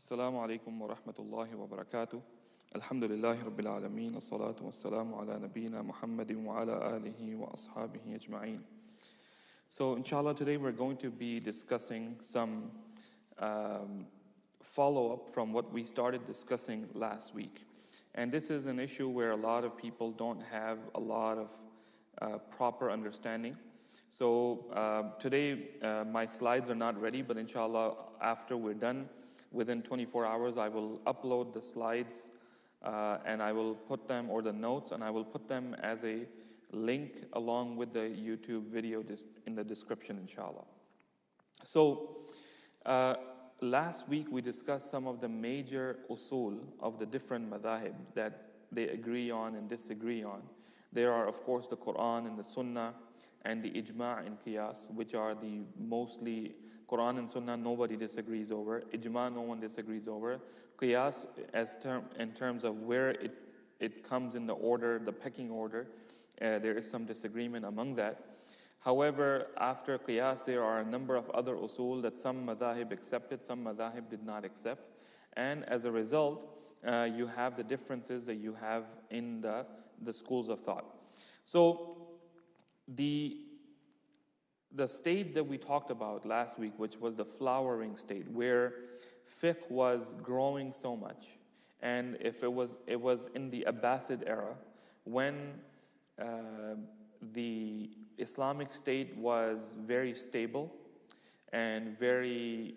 السلام عليكم ورحمة الله وبركاته. الحمد لله رب العالمين الصلاة والسلام على نبينا محمد وعلى آله وأصحابه أجمعين. So inshallah today we're going to be discussing some follow-up from what we started discussing last week. And this is an issue where a lot of people don't have a lot of proper understanding. So today my slides are not ready, but inshallah after we're done, within 24 hours I will upload the slides and I will put them, or the notes, and I will put them as a link along with the YouTube video in the description, inshallah. So last week we discussed some of the major usul of the different madhahib that they agree on and disagree on. There are, of course, the Quran and the Sunnah and the ijma' and qiyas, which are the mostly Quran and Sunnah nobody disagrees over. Ijma' no one disagrees over. Qiyas in terms of where it comes in the order, the pecking order, there is some disagreement among that. However, after qiyas, there are a number of other usul that some madhahib accepted, some madhahib did not accept. And as a result, you have the differences that you have in the schools of thought. So the state that we talked about last week, which was the flowering state, where fiqh was growing so much, and if it was in the Abbasid era, when the Islamic state was very stable and very,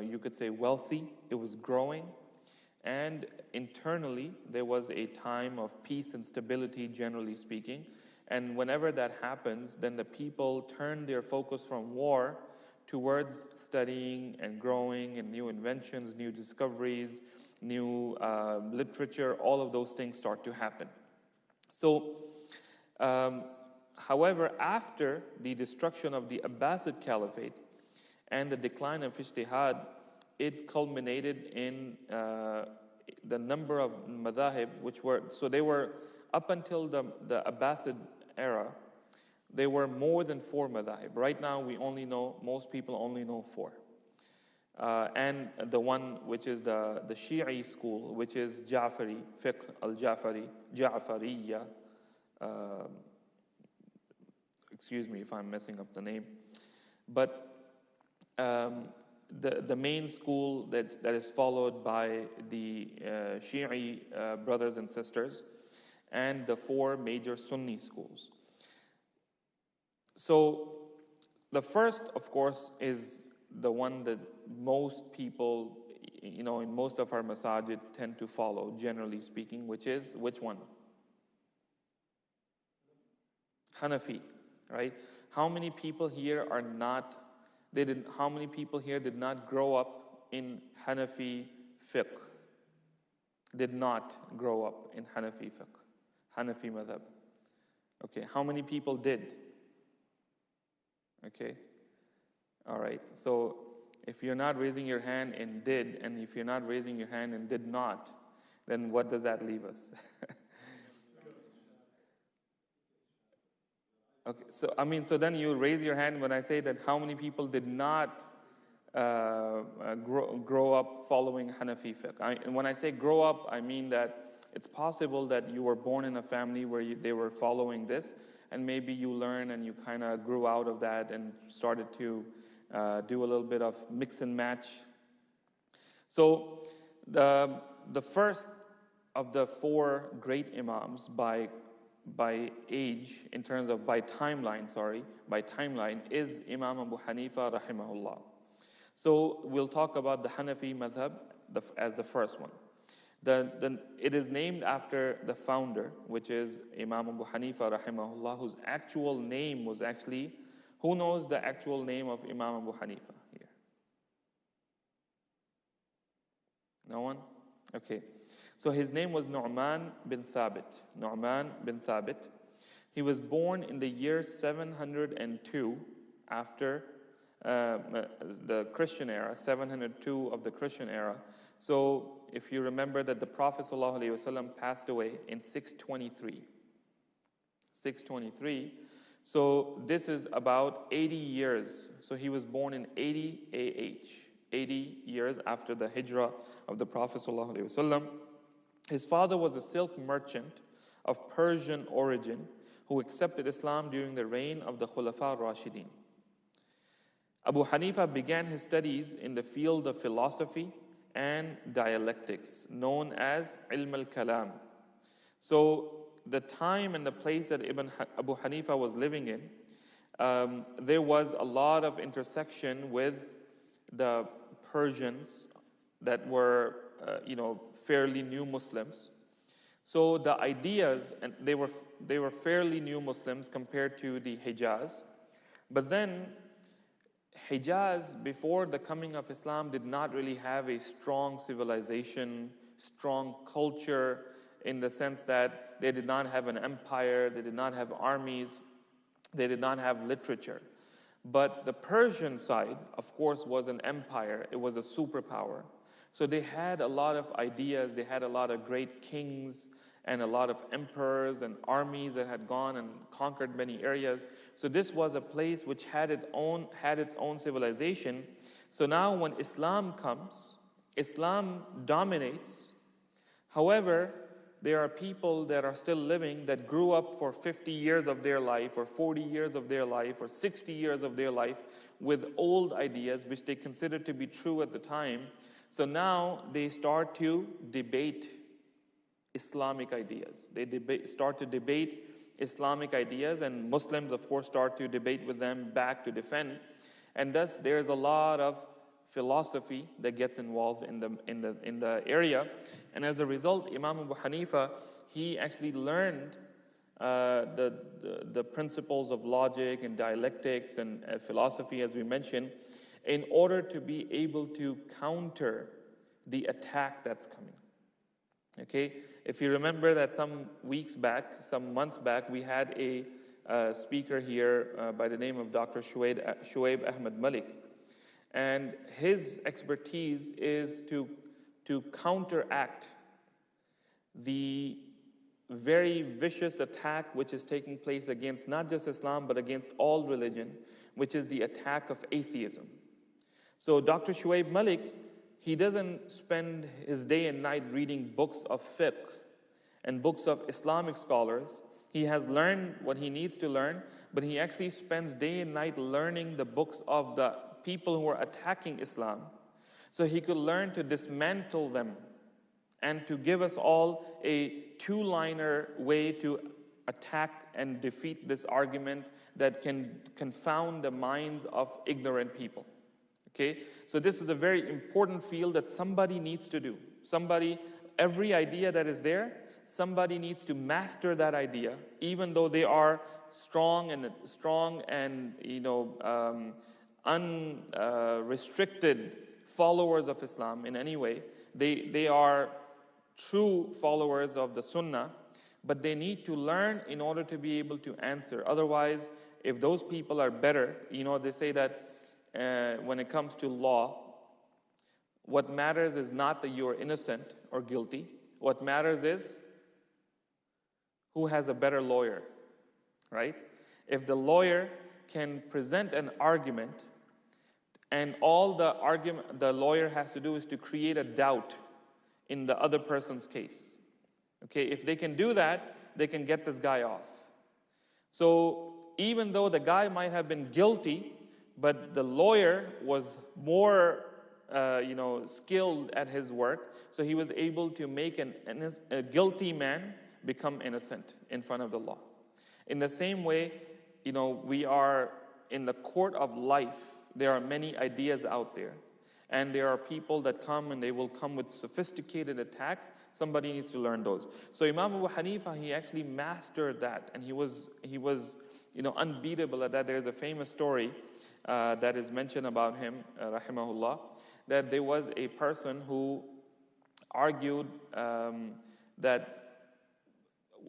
you could say, wealthy. It was growing, and internally there was a time of peace and stability, generally speaking. And whenever that happens, then the people turn their focus from war towards studying and growing and new inventions, new discoveries, new literature. All of those things start to happen. So, however, after the destruction of the Abbasid Caliphate and the decline of ijtihad, it culminated in the number of madhahib, which were, so they were, up until the Abbasid era, there were more than 4 madhahib. Right now, most people only know 4. And the one which is the Shi'i school, which is Ja'fari, Fiqh al-Ja'fari, Ja'fariyya, excuse me if I'm messing up the name. But the main school that is followed by the Shi'i brothers and sisters, and the 4 major Sunni schools. So the first, of course, is the one that most people, in most of our masajid tend to follow, generally speaking, which is, which one? Hanafi, right? How many people here are not, how many people here did not grow up in Hanafi fiqh? Did not grow up in Hanafi fiqh? Hanafi madhab. Okay, how many people did? Okay, all right. So if you're not raising your hand and did, and if you're not raising your hand and did not, then what does that leave us? Okay, so then you raise your hand when I say that how many people did not grow up following Hanafi fiqh. And when I say grow up, I mean that it's possible that you were born in a family where they were following this, and maybe you learned and you kind of grew out of that and started to do a little bit of mix and match. So the first of the 4 great imams by age, in terms of by timeline, is Imam Abu Hanifa rahimahullah. So we'll talk about the Hanafi madhab as the first one. It is named after the founder, which is Imam Abu Hanifa rahimahullah, whose actual name was actually, who knows the actual name of Imam Abu Hanifa here? No one? Okay. So his name was Nu'man bin Thabit. Nu'man bin Thabit. He was born in the year 702 after the Christian era, 702 of the Christian era. So if you remember that the Prophet ﷺ passed away in 623. 623. So this is about 80 years. So he was born in 80 AH. 80 years after the hijrah of the Prophet ﷺ. His father was a silk merchant of Persian origin who accepted Islam during the reign of the Khulafa Rashidin. Abu Hanifa began his studies in the field of philosophy and dialectics, known as Ilm al-Kalam. So the time and the place that Abu Hanifa was living in, there was a lot of intersection with the Persians that were, fairly new Muslims. So the ideas, and they were fairly new Muslims compared to the Hijaz. But then Hijaz, before the coming of Islam, did not really have a strong civilization, strong culture, in the sense that they did not have an empire, they did not have armies, they did not have literature. But the Persian side, of course, was an empire. It was a superpower. So they had a lot of ideas, they had a lot of great kings and a lot of emperors and armies that had gone and conquered many areas. So this was a place which had its own civilization. So now when Islam comes, Islam dominates. However, there are people that are still living that grew up for 50 years of their life or 40 years of their life or 60 years of their life with old ideas which they considered to be true at the time. So now they start to debate Islamic ideas. They start to debate Islamic ideas, and Muslims, of course, start to debate with them back to defend. And thus, there's a lot of philosophy that gets involved in the area. And as a result, Imam Abu Hanifa, he actually learned the principles of logic and dialectics and philosophy, as we mentioned, in order to be able to counter the attack that's coming. Okay, if you remember that some months back, we had a speaker here by the name of Dr. Shuaib Ahmed Malik. And his expertise is to counteract the very vicious attack which is taking place against not just Islam, but against all religion, which is the attack of atheism. So Dr. Shuaib Malik, he doesn't spend his day and night reading books of fiqh and books of Islamic scholars. He has learned what he needs to learn, but he actually spends day and night learning the books of the people who are attacking Islam, so he could learn to dismantle them and to give us all a two-liner way to attack and defeat this argument that can confound the minds of ignorant people. Okay, so this is a very important field that somebody needs to do. Every idea that is there, somebody needs to master that idea, even though they are strong and unrestricted followers of Islam in any way. They are true followers of the Sunnah, but they need to learn in order to be able to answer. Otherwise, if those people are better, they say that when it comes to law, what matters is not that you're innocent or guilty. What matters is who has a better lawyer, right? If the lawyer can present an argument, and all the lawyer has to do is to create a doubt in the other person's case. Okay, if they can do that, they can get this guy off. So even though the guy might have been guilty, but the lawyer was more skilled at his work, so he was able to make a guilty man become innocent in front of the law. In the same way, we are in the court of life. There are many ideas out there, and there are people that come and they will come with sophisticated attacks. Somebody needs to learn those. So Imam Abu Hanifa, he actually mastered that, and he was unbeatable at that. There's a famous story that is mentioned about him, rahimahullah, that there was a person who argued that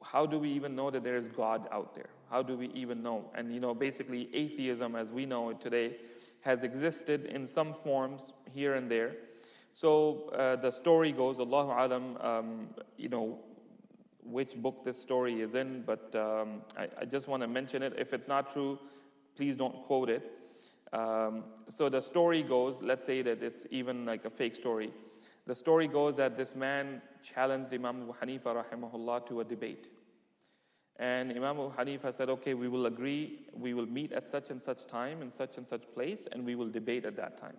how do we even know that there is God out there? How do we even know? And basically atheism as we know it today has existed in some forms here and there. So the story goes, Allahu Alam, which book this story is in, but I just want to mention it. If it's not true, please don't quote it. So the story goes, let's say that it's even like a fake story. The story goes that this man challenged Imam Abu Hanifa rahimahullah to a debate. And Imam Abu Hanifa said, okay, we will agree, we will meet at such and such time in such and such place, and we will debate at that time.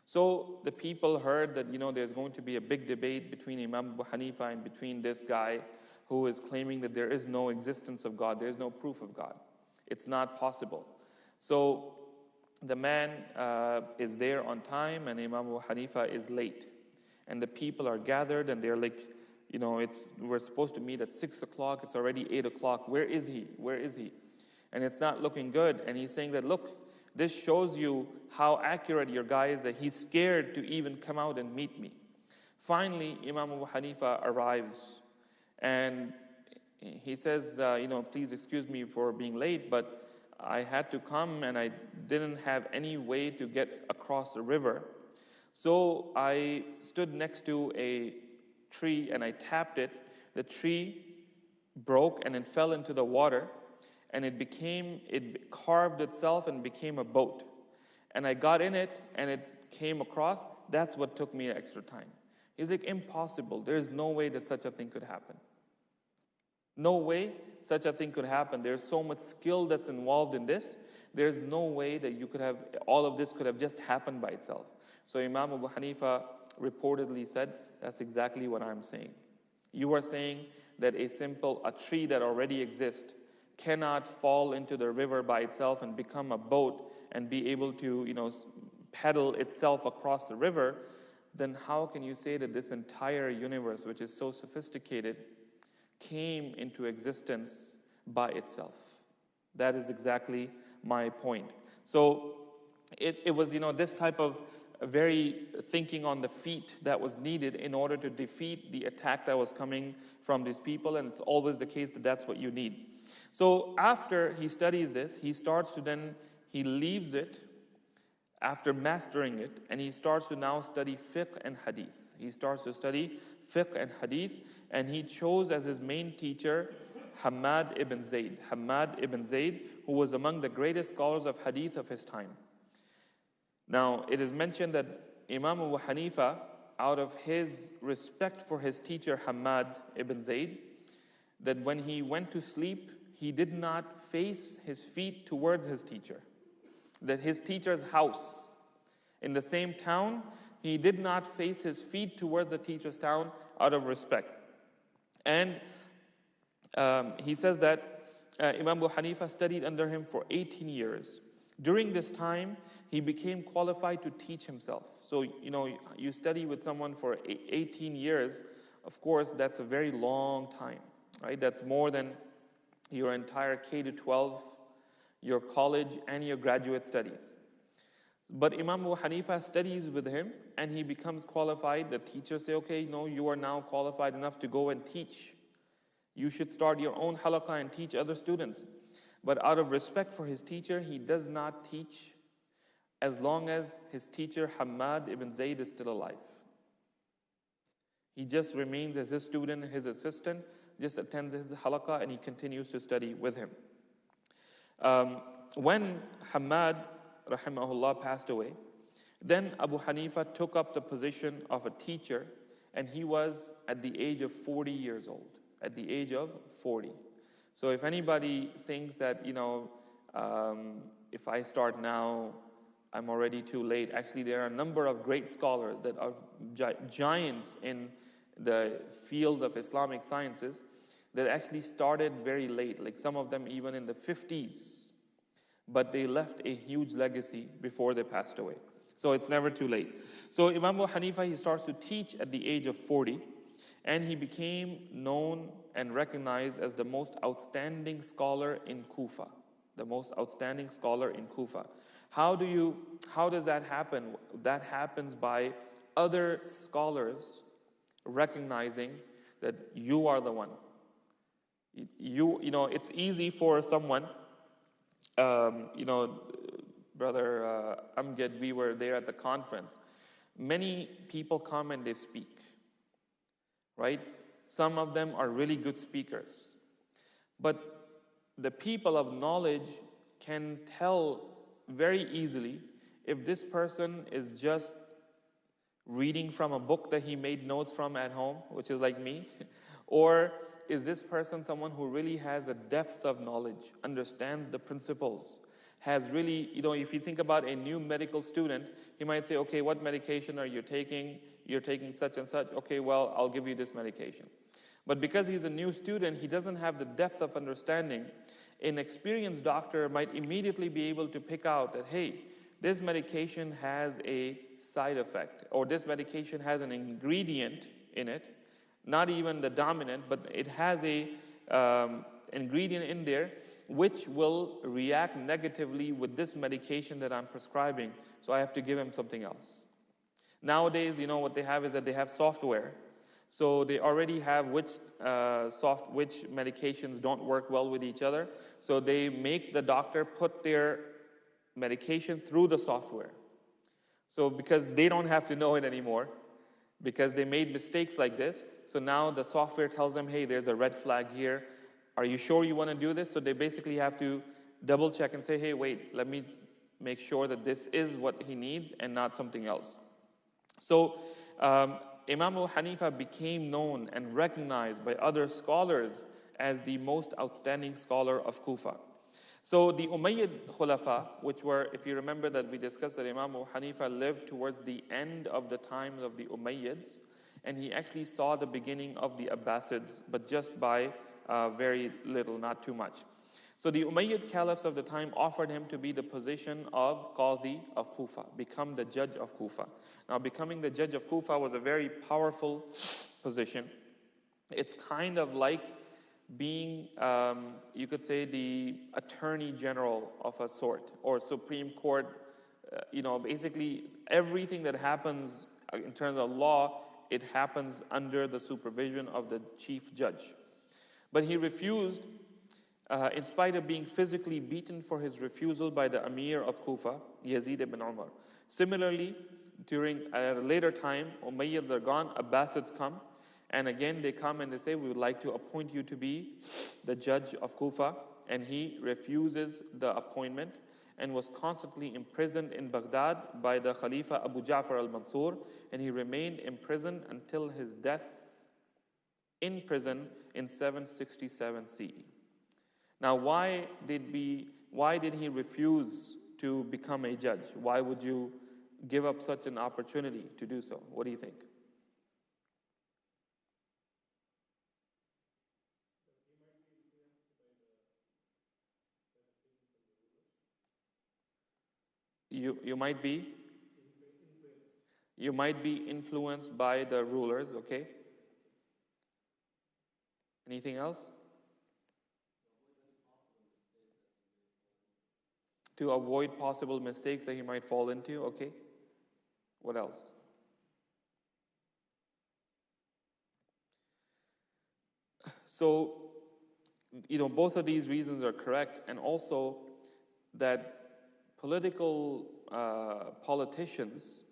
So the people heard that, there's going to be a big debate between Imam Abu Hanifa and between this guy who is claiming that there is no existence of God, there is no proof of God. It's not possible. So the man is there on time, and Imam Abu Hanifa is late. And the people are gathered, and they're like, we're supposed to meet at 6 o'clock, it's already 8 o'clock, where is he? Where is he? And it's not looking good. And he's saying that, look, this shows you how accurate your guy is, that he's scared to even come out and meet me. Finally, Imam Abu Hanifa arrives, and he says, please excuse me for being late, but I had to come and I didn't have any way to get across the river. So I stood next to a tree and I tapped it. The tree broke and it fell into the water, and it carved itself and became a boat. And I got in it and it came across. That's what took me extra time. He's like, impossible. There's no way that such a thing could happen. No way such a thing could happen. There's so much skill that's involved in this. There's no way that all of this could have just happened by itself. So Imam Abu Hanifa reportedly said, that's exactly what I'm saying. You are saying that a tree that already exists cannot fall into the river by itself and become a boat and be able to, pedal itself across the river. Then how can you say that this entire universe, which is so sophisticated, came into existence by itself? That is exactly my point. So it was, this type of very thinking on the feet that was needed in order to defeat the attack that was coming from these people, and it's always the case that that's what you need. So after he studies this, he leaves it after mastering it, and he starts to now study fiqh and hadith. He starts to study fiqh and hadith, and he chose as his main teacher Hammad ibn Zayd. Hammad ibn Zayd, who was among the greatest scholars of hadith of his time. Now, it is mentioned that Imam Abu Hanifa, out of his respect for his teacher Hammad ibn Zayd, that when he went to sleep, he did not face his feet towards his teacher. That his teacher's house in the same town, he did not face his feet towards the teacher's town out of respect. And he says that Imam Abu Hanifa studied under him for 18 years. During this time, he became qualified to teach himself. So, you study with someone for 18 years, of course, that's a very long time, right? That's more than your entire K-12, your college, and your graduate studies. But Imam Abu Hanifa studies with him, and he becomes qualified. The teachers say, okay, you are now qualified enough to go and teach. You should start your own halaqah and teach other students. But out of respect for his teacher, he does not teach as long as his teacher Hammad ibn Zayd is still alive. He just remains as his student, his assistant, just attends his halaqah, and he continues to study with him. When Hammad rahimahullah passed away, then Abu Hanifa took up the position of a teacher, and he was at the age of 40 years old. At the age of 40. So if anybody thinks that, if I start now, I'm already too late. Actually, there are a number of great scholars that are giants in the field of Islamic sciences that actually started very late, like some of them even in the 50s. But they left a huge legacy before they passed away. So it's never too late. So Imam Abu Hanifa, he starts to teach at the age of 40. And he became known and recognized as the most outstanding scholar in Kufa. The most outstanding scholar in Kufa. How does that happen? That happens by other scholars recognizing that you are the one. It's easy for someone, Brother Amgad, we were there at the conference. Many people come and they speak. Right? Some of them are really good speakers. But the people of knowledge can tell very easily if this person is just reading from a book that he made notes from at home, which is like me, or is this person someone who really has a depth of knowledge, understands the principles, has really, if you think about a new medical student, he might say, okay, what medication are you taking? You're taking such and such. Okay, well, I'll give you this medication. But because he's a new student, he doesn't have the depth of understanding. An experienced doctor might immediately be able to pick out that, hey, this medication has a side effect, or this medication has an ingredient in it, not even the dominant, but it has a ingredient in there which will react negatively with this medication that I'm prescribing, so I have to give him something else. Nowadays, what they have is that they have software. So they already have which medications don't work well with each other. So they make the doctor put their medication through the software. So because they don't have to know it anymore, because they made mistakes like this, so now the software tells them, hey, there's a red flag here. Are you sure you want to do this? So they basically have to double check and say, hey, wait, let me make sure that this is what he needs and not something else. So Imam Abu Hanifa became known and recognized by other scholars as the most outstanding scholar of Kufa. So the Umayyad Khulafa, which were, if you remember that we discussed that Imam Abu Hanifa lived towards the end of the times of the Umayyads, and he actually saw the beginning of the Abbasids, but just by very little, not too much. So the Umayyad caliphs of the time offered him to be the position of Qadi of Kufa, become the judge of Kufa. Now, becoming the judge of Kufa was a very powerful position. It's kind of like being, you could say, the attorney general of a sort, or Supreme Court. Basically everything that happens in terms of law, it happens under the supervision of the chief judge. But he refused, in spite of being physically beaten for his refusal by the Amir of Kufa, Yazid ibn Umar. Similarly, at a later time, Umayyads are gone, Abbasids come, and again they come and they say, we would like to appoint you to be the judge of Kufa, and he refuses the appointment and was constantly imprisoned in Baghdad by the Khalifa Abu Ja'far al-Mansur, and he remained imprisoned until his death in prison in 767 CE. Now, why did he refuse to become a judge? Why would you give up such an opportunity to do so? What do you think? You might be influenced by the rulers, okay? Anything else? To avoid possible mistakes that he might fall into, okay? What else? So, both of these reasons are correct, and also that politicians,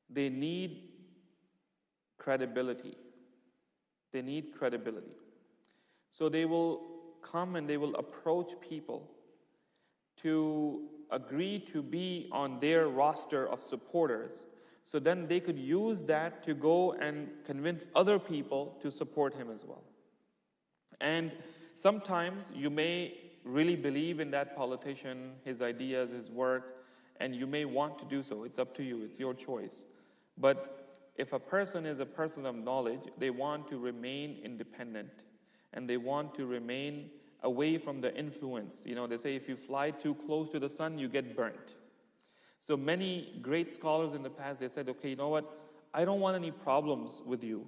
they need credibility. They need credibility. So they will come and they will approach people to agree to be on their roster of supporters. So then they could use that to go and convince other people to support him as well. And sometimes you may really believe in that politician, his ideas, his work, and you may want to do so. It's up to you. It's your choice. But if a person is a person of knowledge, they want to remain independent, and they want to remain away from the influence. They say if you fly too close to the sun, you get burnt. So many great scholars in the past, they said, okay, you know what? I don't want any problems with you,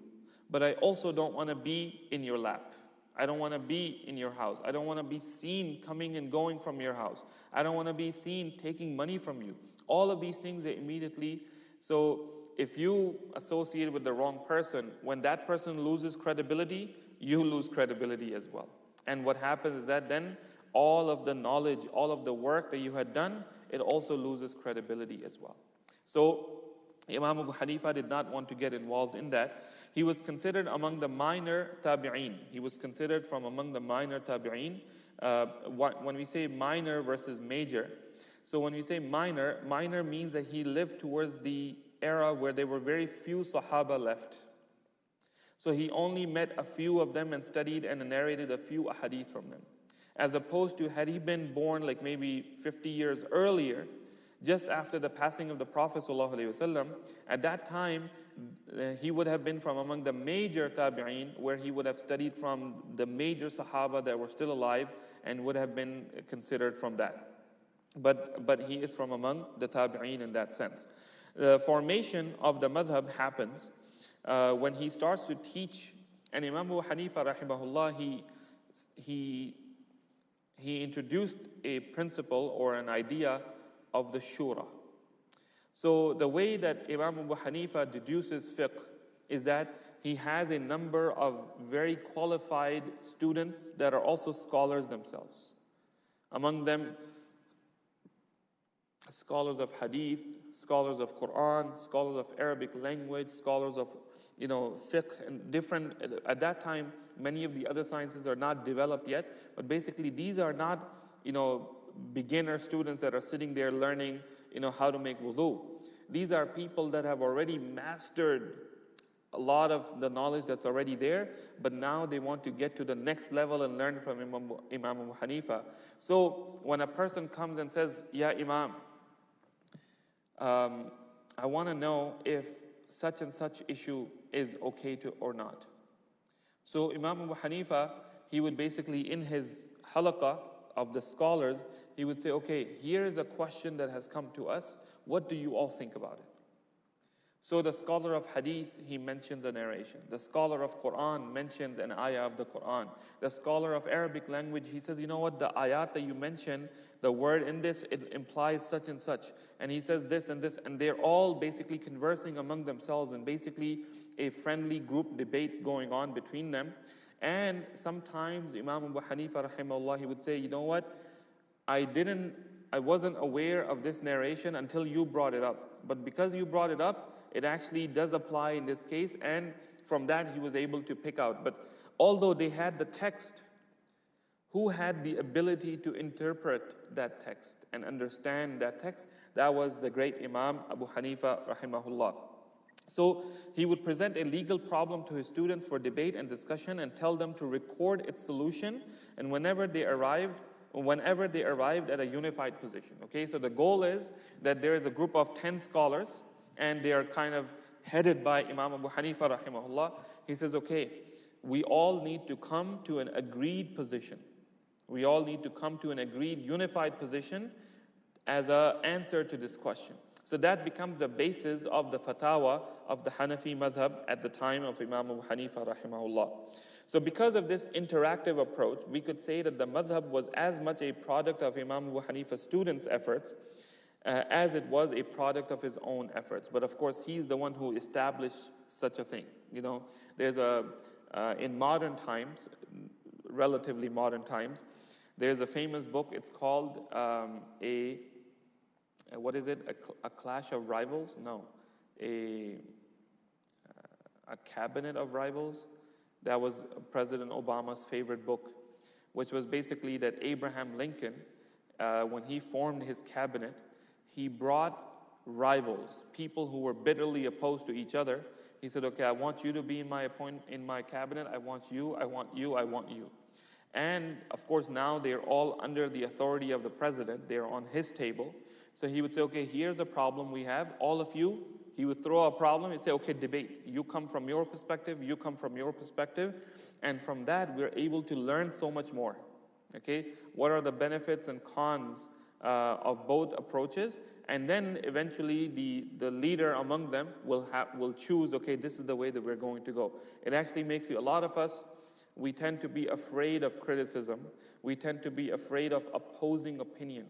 but I also don't want to be in your lap. I don't want to be in your house. I don't want to be seen coming and going from your house. I don't want to be seen taking money from you. All of these things, they immediately. So if you associate with the wrong person, when that person loses credibility, you lose credibility as well. And what happens is that then all of the knowledge, all of the work that you had done, it also loses credibility as well. So Imam Abu Hanifa did not want to get involved in that. He was considered among the minor tabi'een. He was considered from among the minor tabi'een. When we say minor versus major, So when we say minor, minor means that he lived towards the era where there were very few Sahaba left. So he only met a few of them and studied and narrated a few hadith from them. As opposed to, had he been born like maybe 50 years earlier, just after the passing of the Prophet ﷺ, at that time, he would have been from among the major tabi'een, where he would have studied from the major Sahaba that were still alive and would have been considered from that. But he is from among the tabi'een in that sense. The formation of the madhab happens when he starts to teach. And Imam Abu Hanifa rahimahullah, he introduced a principle or an idea of the shura. So the way that Imam Abu Hanifa deduces fiqh is that he has a number of very qualified students that are also scholars themselves. Among them, scholars of hadith, scholars of Quran, scholars of Arabic language, scholars of fiqh and different. At that time, many of the other sciences are not developed yet, but basically these are not beginner students that are sitting there learning how to make wudu. These are people that have already mastered a lot of the knowledge that's already there, but now they want to get to the next level and learn from Imam Abu Hanifa. So when a person comes and says, "Ya Imam, I want to know if such and such issue is okay to or not." So Imam Abu Hanifa, he would basically, in his halaqah of the scholars, he would say, "Okay, here is a question that has come to us. What do you all think about it?" So the scholar of hadith, he mentions a narration. The scholar of Quran mentions an ayah of the Quran. The scholar of Arabic language, he says, "You know what, the ayat that you mentioned, the word in this, it implies such and such." And he says this and this, and they're all basically conversing among themselves, and basically a friendly group debate going on between them. And sometimes Imam Abu Hanifa rahimahullah, he would say, "You know what, I wasn't aware of this narration until you brought it up. But because you brought it up, it actually does apply in this case." And from that he was able to pick out. But although they had the text, who had the ability to interpret that text and understand that text? That was the great Imam Abu Hanifa rahimahullah. So he would present a legal problem to his students for debate and discussion and tell them to record its solution, and whenever they arrived at a unified position. Okay, so the goal is that there is a group of 10 scholars and they are kind of headed by Imam Abu Hanifa rahimahullah. He says, "Okay, we all need to come to an agreed position. We all need to come to an agreed unified position as an answer to this question." So that becomes a basis of the fatwa of the Hanafi madhab at the time of Imam Abu Hanifa rahimahullah. So because of this interactive approach, we could say that the madhab was as much a product of Imam Abu Hanifa's students' efforts as it was a product of his own efforts. But of course, he's the one who established such a thing. There's in modern times, relatively modern times, there's a famous book. It's called what is it? A Clash of Rivals? No, a Cabinet of Rivals. That was President Obama's favorite book, which was basically that Abraham Lincoln, when he formed his cabinet, he brought rivals, people who were bitterly opposed to each other. He said, "Okay, I want you to be in my cabinet. I want you, I want you, I want you." And of course, now they're all under the authority of the president. They're on his table. So he would say, "Okay, here's a problem we have. All of you," he would throw a problem. He'd say, "Okay, debate. You come from your perspective, you come from your perspective." And from that, we're able to learn so much more. Okay, what are the benefits and cons of both approaches? And then eventually the leader among them will choose, okay, this is the way that we're going to go. It actually makes you, a lot of us, we tend to be afraid of criticism. We tend to be afraid of opposing opinion.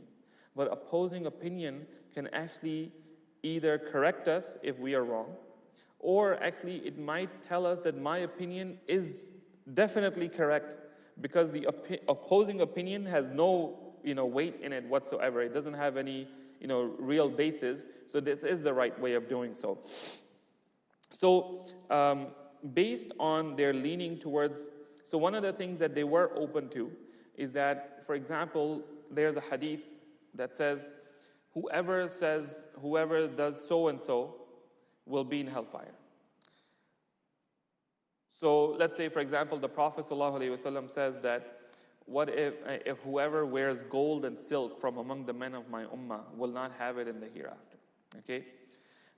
But opposing opinion can actually either correct us if we are wrong, or actually it might tell us that my opinion is definitely correct, because the opposing opinion has no weight in it whatsoever. It doesn't have any real basis. So this is the right way of doing so. So based on their leaning towards, so one of the things that they were open to is that, for example, there's a hadith that says, whoever does so and so will be in hellfire. So let's say, for example, the Prophet ﷺ says that, what if whoever wears gold and silk from among the men of my ummah will not have it in the hereafter? Okay?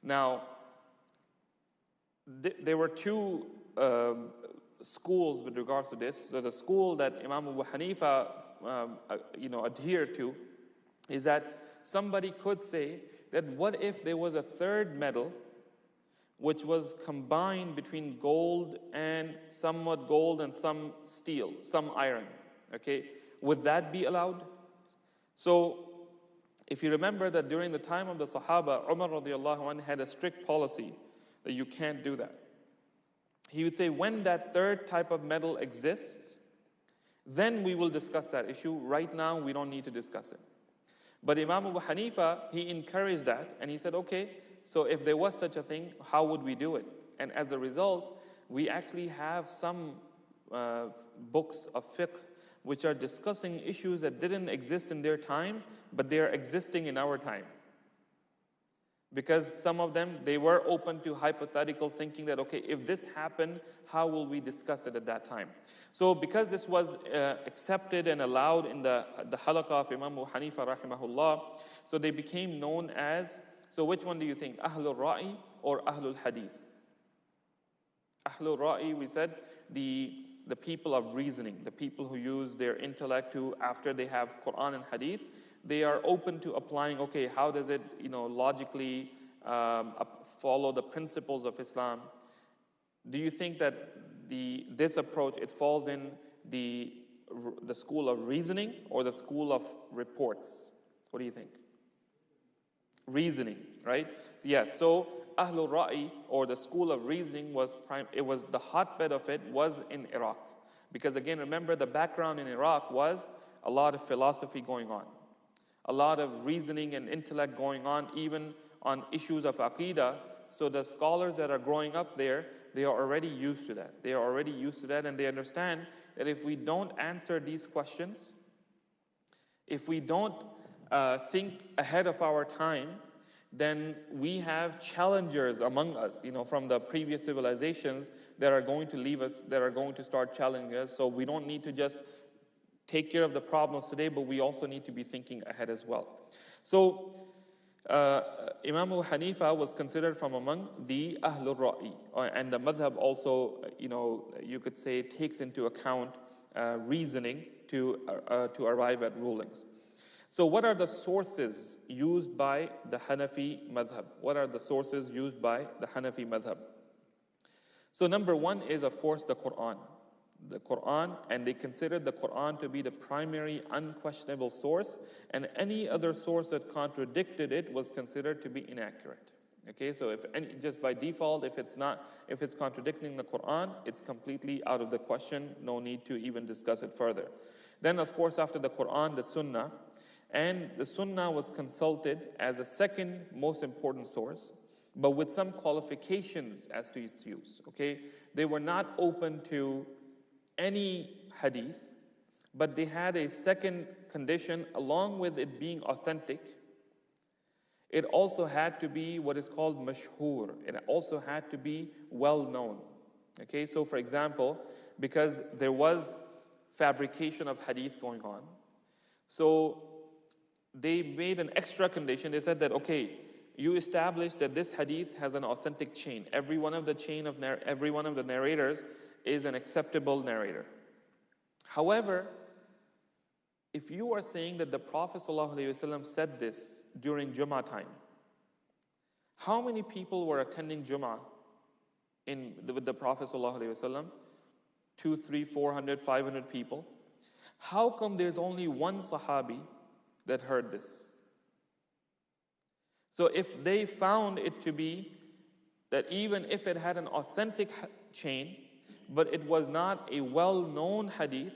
Now, there were two schools with regards to this. So the school that Imam Abu Hanifa adhered to is that somebody could say that what if there was a third metal which was combined between gold and somewhat gold and some steel, some iron, okay? Would that be allowed? So if you remember that during the time of the Sahaba, Umar radiallahu anhu had a strict policy that you can't do that. He would say, when that third type of metal exists, then we will discuss that issue. Right now, we don't need to discuss it. But Imam Abu Hanifa, he encouraged that, and he said, okay, so if there was such a thing, how would we do it? And as a result, we actually have some books of fiqh which are discussing issues that didn't exist in their time, but they are existing in our time. Because some of them, they were open to hypothetical thinking that, okay, if this happened, how will we discuss it at that time? So because this was accepted and allowed in the halaqah of Imam Abu Hanifa rahimahullah, so they became known as, so which one do you think, Ahlul Ra'i or Ahlul Hadith? Ahlul Ra'i, we said, the people of reasoning, the people who use their intellect to, after they have Quran and Hadith, they are open to applying, okay, how does it, logically follow the principles of Islam? Do you think that this approach, it falls in the school of reasoning or the school of reports? What do you think? Reasoning, right? Yes, so Ahlul Ra'i, or the school of reasoning, the hotbed of it was in Iraq. Because again, remember, the background in Iraq was a lot of philosophy going on. A lot of reasoning and intellect going on, even on issues of Aqidah. So the scholars that are growing up there, they are already used to that. They are already used to that, and they understand that if we don't answer these questions, if we don't think ahead of our time, then we have challengers among us, from the previous civilizations that are going to leave us, that are going to start challenging us. So we don't need to just take care of the problems today, but we also need to be thinking ahead as well. So Imam Abu Hanifa was considered from among the Ahlul Ra'i, and the madhab also, you could say, takes into account reasoning to arrive at rulings. So what are the sources used by the Hanafi madhab? What are the sources used by the Hanafi madhab? So number one is, of course, the Quran. The Quran, and they considered the Quran to be the primary unquestionable source, and any other source that contradicted it was considered to be inaccurate. Okay, so just by default, if it's contradicting the Quran, it's completely out of the question, no need to even discuss it further. Then, of course, after the Quran, the Sunnah, and the Sunnah was consulted as a second most important source, but with some qualifications as to its use. Okay, they were not open to any hadith, but they had a second condition along with it being authentic. It also had to be what is called mashhur. It also had to be well known. Okay, so for example, because there was fabrication of hadith going on, so they made an extra condition. They said that, okay, you establish that this hadith has an authentic chain. Every one of the narrators is an acceptable narrator. However, if you are saying that the Prophet ﷺ said this during Jummah time, how many people were attending Jummah with the Prophet ﷺ? 200, 300, 400, 500 people. How come there's only one Sahabi that heard this? So if they found it to be that even if it had an authentic chain, but it was not a well-known hadith,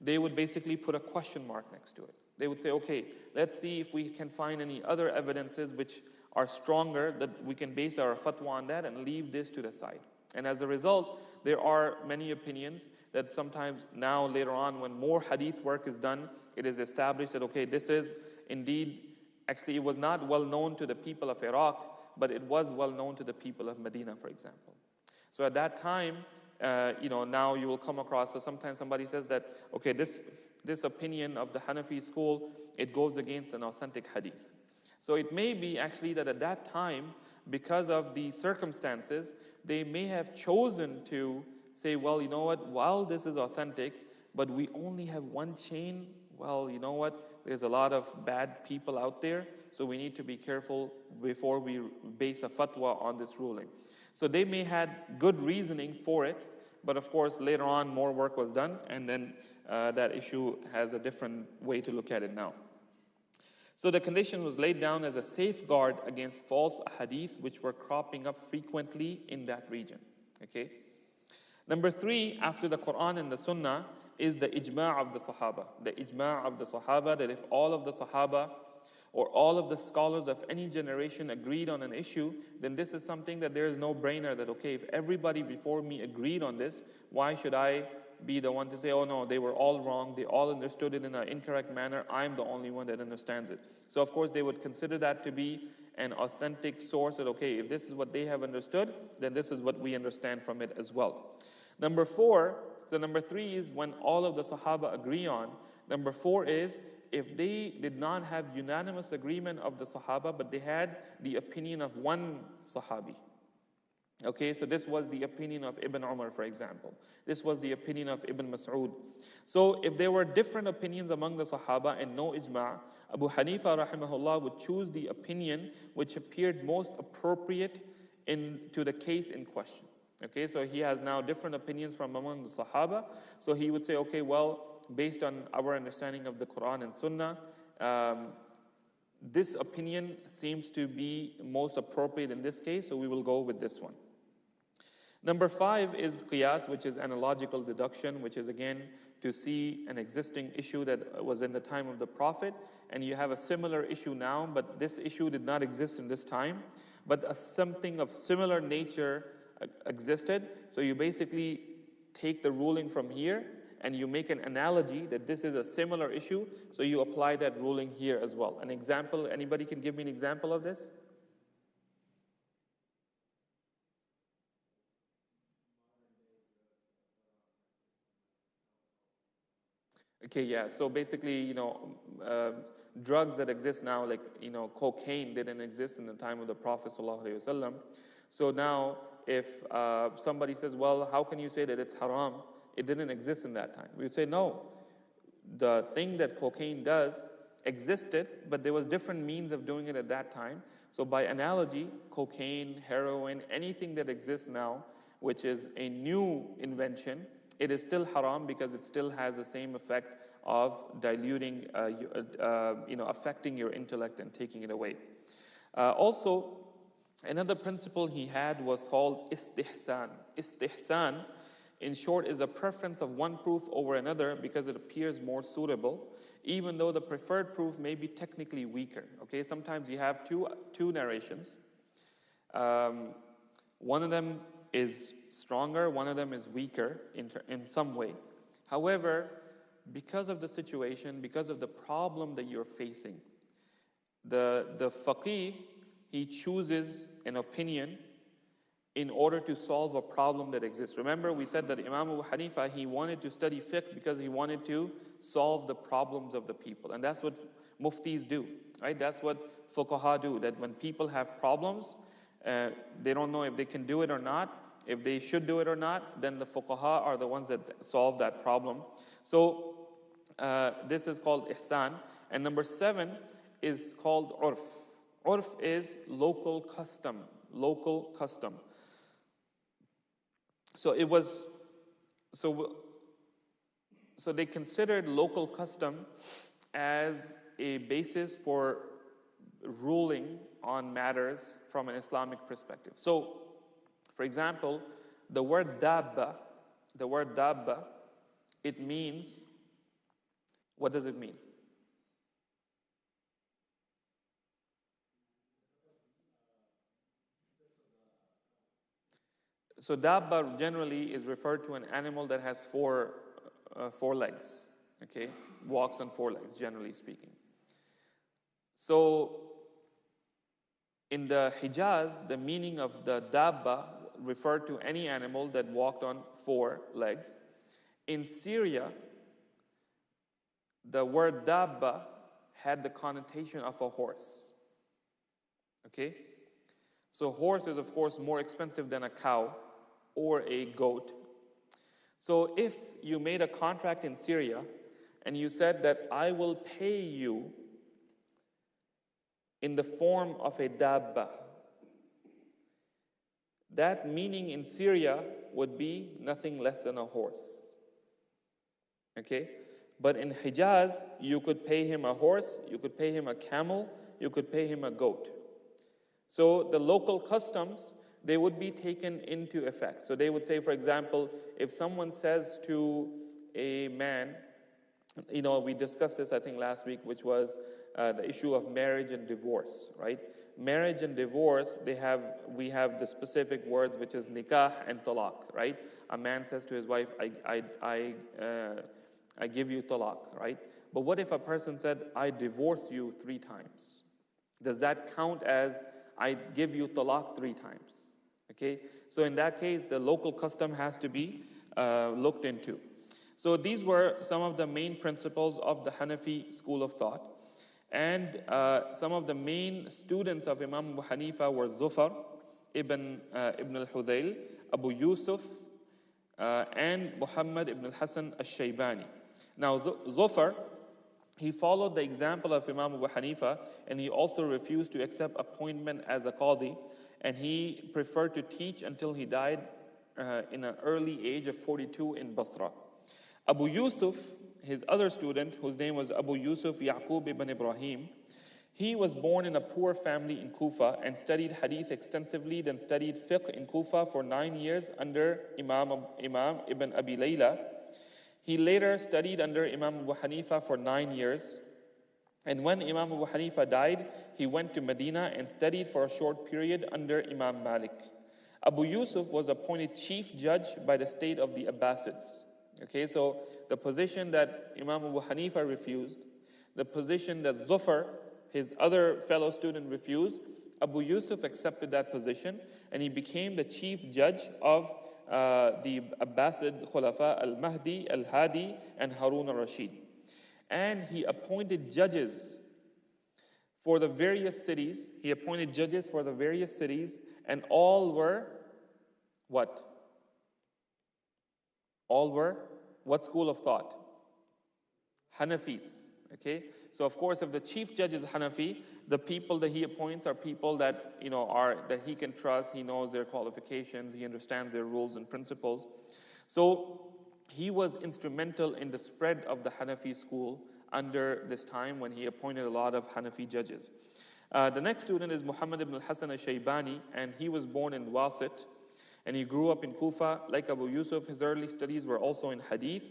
they would basically put a question mark next to it. They would say, okay, let's see if we can find any other evidences which are stronger, that we can base our fatwa on that, and leave this to the side. And as a result, there are many opinions that sometimes now, later on, when more hadith work is done, it is established that, okay, this is indeed Actually, it was not well known to the people of Iraq, but it was well known to the people of Medina, for example. So at that time, now you will come across, so sometimes somebody says that, okay, this opinion of the Hanafi school, it goes against an authentic hadith. So it may be actually that at that time, because of the circumstances, they may have chosen to say, well, you know what, while this is authentic, but we only have one chain, well, you know what, there's a lot of bad people out there, so we need to be careful before we base a fatwa on this ruling. So they may had good reasoning for it, but of course later on more work was done, and then that issue has a different way to look at it now. So the condition was laid down as a safeguard against false hadith which were cropping up frequently in that region. Okay. Number 3, after the Quran and the Sunnah, is the ijma' of the Sahaba. The ijma' of the Sahaba, that if all of the Sahaba or all of the scholars of any generation agreed on an issue, then this is something that there is no brainer that, okay, if everybody before me agreed on this, why should I be the one to say, oh no, they were all wrong, they all understood it in an incorrect manner, I'm the only one that understands it. So of course they would consider that to be an authentic source that, okay, if this is what they have understood, then this is what we understand from it as well. Number 3 is when all of the Sahaba agree on. Number 4 is if they did not have unanimous agreement of the Sahaba, but they had the opinion of one Sahabi. Okay, so this was the opinion of Ibn Umar, for example. This was the opinion of Ibn Mas'ud. So if there were different opinions among the Sahaba and no ijma', Abu Hanifa rahimahullah would choose the opinion which appeared most appropriate to the case in question. Okay, so he has now different opinions from among the Sahaba. So he would say, okay, well, based on our understanding of the Quran and Sunnah, this opinion seems to be most appropriate in this case, so we will go with this one. Number 5 is qiyas, which is analogical deduction, which is again to see an existing issue that was in the time of the Prophet, and you have a similar issue now, but this issue did not exist in this time, but something of similar nature existed. So you basically take the ruling from here and you make an analogy that this is a similar issue, so you apply that ruling here as well. An example, anybody can give me an example of this? Okay, yeah, so basically, drugs that exist now, like, cocaine didn't exist in the time of the Prophet ﷺ. So now, if somebody says, well, how can you say that it's haram? It didn't exist in that time. We would say, no. The thing that cocaine does existed, but there was different means of doing it at that time. So by analogy, cocaine, heroin, anything that exists now, which is a new invention, it is still haram because it still has the same effect of diluting, affecting your intellect and taking it away. Also, another principle he had was called istihsan. Istihsan, in short, is a preference of one proof over another because it appears more suitable, even though the preferred proof may be technically weaker. Okay, sometimes you have two narrations. One of them is stronger, one of them is weaker in some way. However, because of the situation, because of the problem that you're facing, the faqih, he chooses an opinion in order to solve a problem that exists. Remember, we said that Imam Abu Hanifa, he wanted to study fiqh because he wanted to solve the problems of the people. And that's what muftis do, right? That's what fuqaha do, that when people have problems, they don't know if they can do it or not, if they should do it or not, then the fuqaha are the ones that solve that problem. So this is called ihsan. And number 7 is called urf. Urf is local custom, local custom. So they considered local custom as a basis for ruling on matters from an Islamic perspective. So, for example, the word dabba, it means, what does it mean? So dabba generally is referred to an animal that has four legs, okay? Walks on 4 legs, generally speaking. So in the Hijaz, the meaning of the dabba referred to any animal that walked on 4 legs. In Syria, the word dabba had the connotation of a horse. Okay? So horse is, of course, more expensive than a cow or a goat. So if you made a contract in Syria and you said that I will pay you in the form of a dabba, that meaning in Syria would be nothing less than a horse. Okay? But in Hijaz, you could pay him a horse, you could pay him a camel, you could pay him a goat. So the local customs, they would be taken into effect. So they would say, for example, if someone says to a man, we discussed this, I think, last week, which was the issue of marriage and divorce, right? Marriage and divorce, we have the specific words, which is nikah and talaq, right? A man says to his wife, I give you talaq, right? But what if a person said, I divorce you 3 times? Does that count as I give you talaq 3 times? Okay, so in that case, the local custom has to be looked into. So these were some of the main principles of the Hanafi school of thought. And some of the main students of Imam Abu Hanifa were Zufar, Ibn al-Hudayl, Abu Yusuf, and Muhammad ibn al-Hasan al-Shaybani. Now, Zufar, he followed the example of Imam Abu Hanifa, and he also refused to accept appointment as a qadi, and he preferred to teach until he died in an early age of 42 in Basra. Abu Yusuf, his other student, whose name was Abu Yusuf Yaqub ibn Ibrahim, he was born in a poor family in Kufa and studied hadith extensively, then studied fiqh in Kufa for 9 years under Imam ibn Abi Layla. He later studied under Imam Abu Hanifa for 9 years. And when Imam Abu Hanifa died, he went to Medina and studied for a short period under Imam Malik. Abu Yusuf was appointed chief judge by the state of the Abbasids. Okay, so the position that Imam Abu Hanifa refused, the position that Zufar, his other fellow student, refused, Abu Yusuf accepted that position, and he became the chief judge of the Abbasid Khulafa al-Mahdi, al-Hadi, and Harun al-Rashid. And he appointed judges for the various cities. He appointed judges for the various cities, and all were what? All were what school of thought? Hanafis. Okay? So of course, if the chief judge is Hanafi, the people that he appoints are people that that he can trust. He knows their qualifications. He understands their rules and principles. So he was instrumental in the spread of the Hanafi school under this time when he appointed a lot of Hanafi judges. The next student is Muhammad ibn al-Hasan al-Shaybani, and he was born in Wasit, and he grew up in Kufa. Like Abu Yusuf, his early studies were also in Hadith,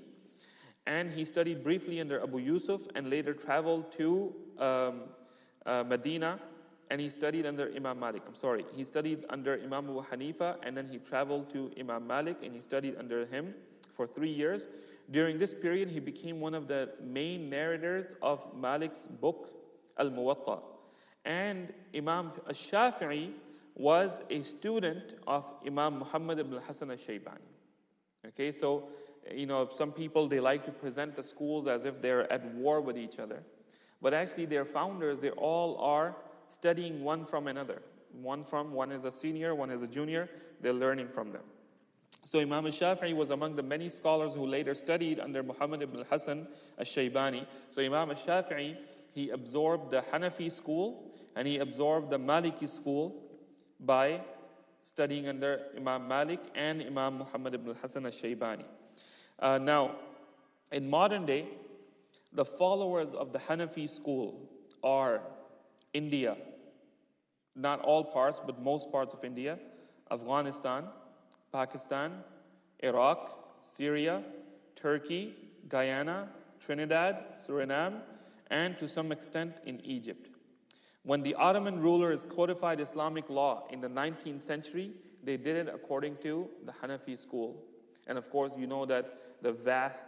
and he studied briefly under Abu Yusuf and later traveled to Medina, and he studied under Imam Malik. He studied under Imam Abu Hanifa, and then he traveled to Imam Malik, and he studied under him for 3 years. During this period, he became one of the main narrators of Malik's book, Al-Muwatta. And Imam al-Shafi'i was a student of Imam Muhammad ibn al-Hasan al-Shaybani. Okay, so, some people, they like to present the schools as if they're at war with each other. But actually, their founders, they all are studying one from another. One is a senior, one is a junior. They're learning from them. So Imam al-Shafi'i was among the many scholars who later studied under Muhammad ibn al-Hasan al-Shaybani. So Imam al-Shafi'i, he absorbed the Hanafi school and he absorbed the Maliki school by studying under Imam Malik and Imam Muhammad ibn al-Hasan al-Shaybani. Now, in modern day, the followers of the Hanafi school are India, not all parts, but most parts of India, Afghanistan, Pakistan, Iraq, Syria, Turkey, Guyana, Trinidad, Suriname, and to some extent in Egypt. When the Ottoman rulers codified Islamic law in the 19th century, they did it according to the Hanafi school. And of course, you know that the vast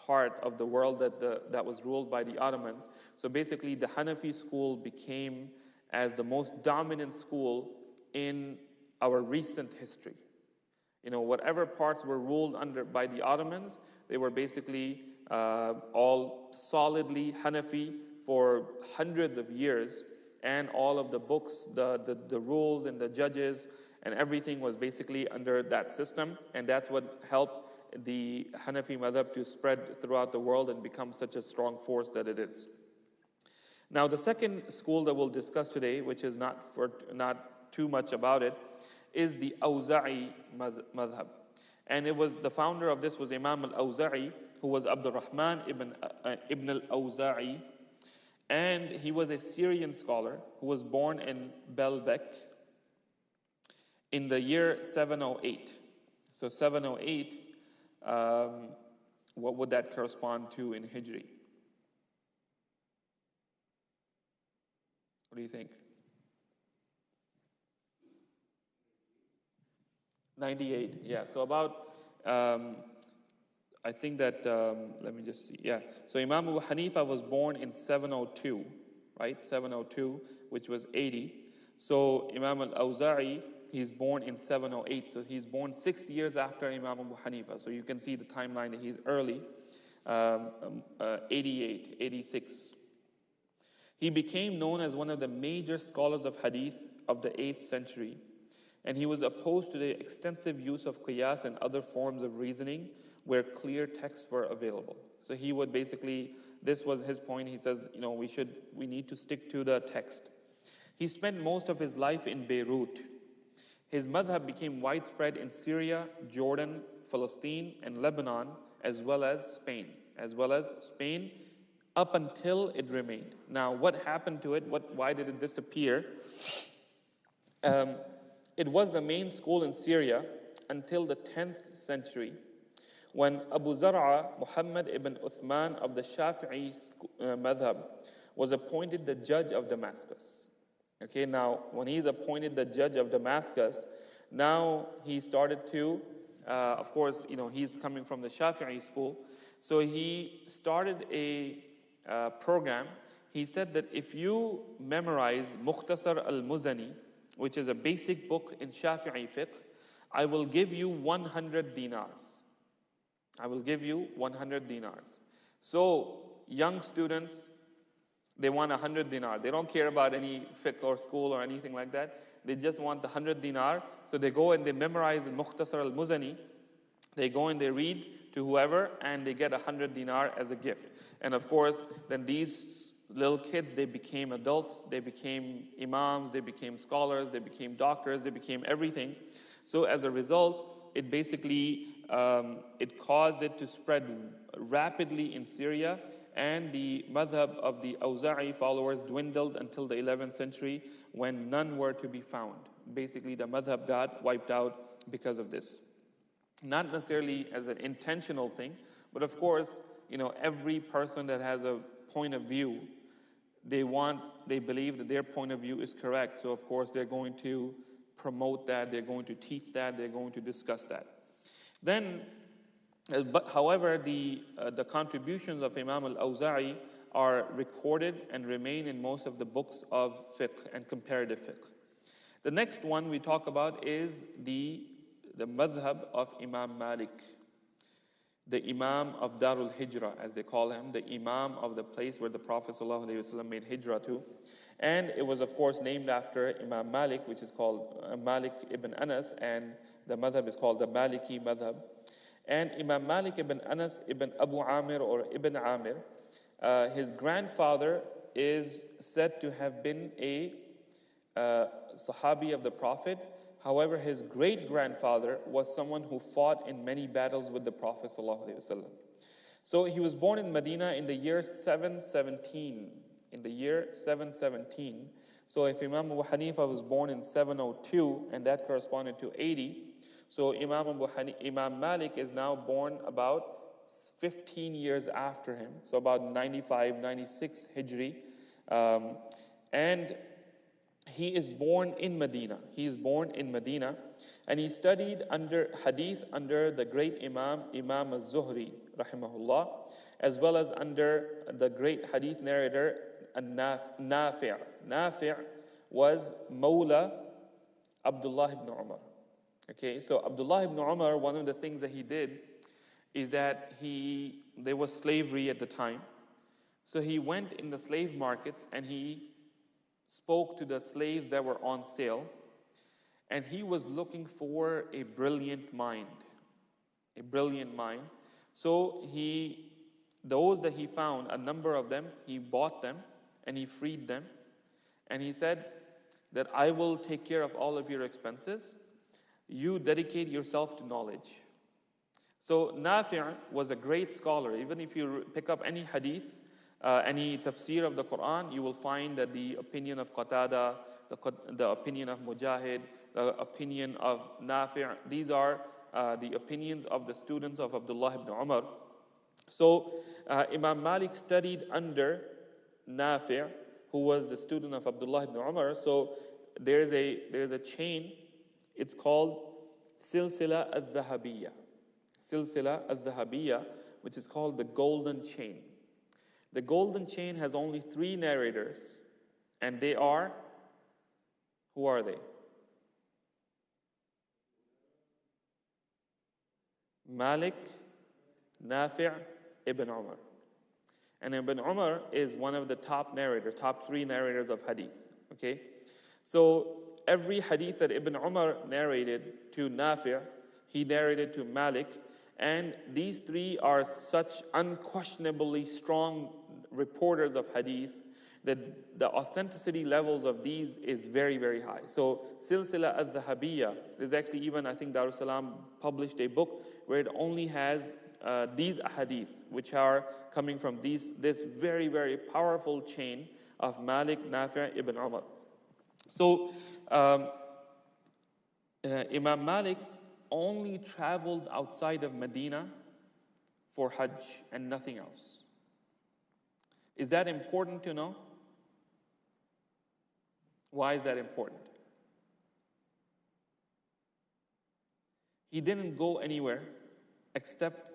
part of the world that was ruled by the Ottomans. So basically, the Hanafi school became as the most dominant school in our recent history. Whatever parts were ruled by the Ottomans, they were basically all solidly Hanafi for hundreds of years, and all of the books, the rules and the judges and everything was basically under that system, and that's what helped the Hanafi madhab to spread throughout the world and become such a strong force that it is. Now, the second school that we'll discuss today, which is not too much about it, is the Awza'i madhab. And the founder of this was Imam al-Awza'i, who was Abdul Rahman ibn al-Awza'i. And he was a Syrian scholar who was born in Baalbek in the year 708. So 708, what would that correspond to in Hijri? What do you think? 98, yeah. So about, I think that, let me just see, yeah. So Imam Abu Hanifa was born in 702, right? 702, which was 80. So Imam al-Awza'i, he's born in 708. So he's born 6 years after Imam Abu Hanifa. So you can see the timeline that he's early, 88, 86. He became known as one of the major scholars of hadith of the 8th century. And he was opposed to the extensive use of qiyas and other forms of reasoning where clear texts were available. So he would basically, this was his point, he says, we need to stick to the text. He spent most of his life in Beirut. His madhab became widespread in Syria, Jordan, Palestine, and Lebanon, as well as Spain, up until it remained. Now, what happened to it? Why did it disappear? It was the main school in Syria until the 10th century, when Abu Zar'a, Muhammad ibn Uthman of the Shafi'i madhab, was appointed the judge of Damascus. Okay, now, when he's appointed the judge of Damascus, now he started to, of course, he's coming from the Shafi'i school, so he started a program. He said that if you memorize Mukhtasar al-Muzani, which is a basic book in Shafi'i fiqh, I will give you 100 dinars. I will give you 100 dinars. So, young students, they want 100 dinar. They don't care about any fiqh or school or anything like that. They just want the 100 dinar. So they go and they memorize in Mukhtasar al-Muzani. They go and they read to whoever, and they get 100 dinar as a gift. And of course, then these little kids, they became adults, they became imams, they became scholars, they became doctors, they became everything. So as a result, it basically, it caused it to spread rapidly in Syria, and the madhab of the Awza'i followers dwindled until the 11th century when none were to be found. Basically, the madhab got wiped out because of this. Not necessarily as an intentional thing, but of course, every person that has a point of view, they believe that their point of view is correct. So of course they're going to promote that, they're going to teach that, they're going to discuss that. Then, however, the contributions of Imam al-Awza'i are recorded and remain in most of the books of fiqh and comparative fiqh. The next one we talk about is the madhab of Imam Malik, the Imam of Darul Hijrah, as they call him, the Imam of the place where the Prophet ﷺ made hijrah to. And it was, of course, named after Imam Malik, which is called Malik ibn Anas, and the madhab is called the Maliki madhab. And Imam Malik ibn Anas ibn Abu Amir or Ibn Amir, his grandfather is said to have been a Sahabi of the Prophet. However, his great-grandfather was someone who fought in many battles with the Prophet ﷺ. So he was born in Medina in the year 717. So if Imam Abu Hanifa was born in 702, and that corresponded to 80, so Imam Malik is now born about 15 years after him, so about 95, 96 Hijri. And he is born in Medina. And he studied hadith under the great Imam al-Zuhri, rahimahullah, as well as under the great hadith narrator Nafi'. Nafi' was Mawla Abdullah ibn Umar. Okay, so Abdullah ibn Umar, one of the things that he did is that there was slavery at the time. So he went in the slave markets and he spoke to the slaves that were on sale. And he was looking for a brilliant mind. A brilliant mind. So those that he found, a number of them, he bought them and he freed them. And he said that I will take care of all of your expenses. You dedicate yourself to knowledge. So Nafi' was a great scholar. Even if you pick up any hadith, any tafsir of the Quran, you will find that the opinion of Qatada, the opinion of Mujahid, the opinion of Nafi', these are the opinions of the students of Abdullah ibn Umar. So Imam Malik studied under Nafi', who was the student of Abdullah ibn Umar. So there's a chain. It's called Silsila al-Dhahabiyya. Silsila al-Dhahabiyya, which is called the golden chain. The golden chain has only 3 narrators, and they are, who are they? Malik, Nafi', Ibn Umar. And Ibn Umar is one of the top 3 narrators of hadith. Okay? So every hadith that Ibn Umar narrated to Nafi', he narrated to Malik, and these 3 are such unquestionably strong reporters of hadith that the authenticity levels of these is very, very high. So Silsila al-Dhahabiyya, there's actually even, I think Darus Salam published a book where it only has these hadith, which are coming from this very, very powerful chain of Malik, Nafi', Ibn Umar. So Imam Malik only traveled outside of Medina for Hajj and nothing else. Is that important to know? Why is that important? He didn't go anywhere except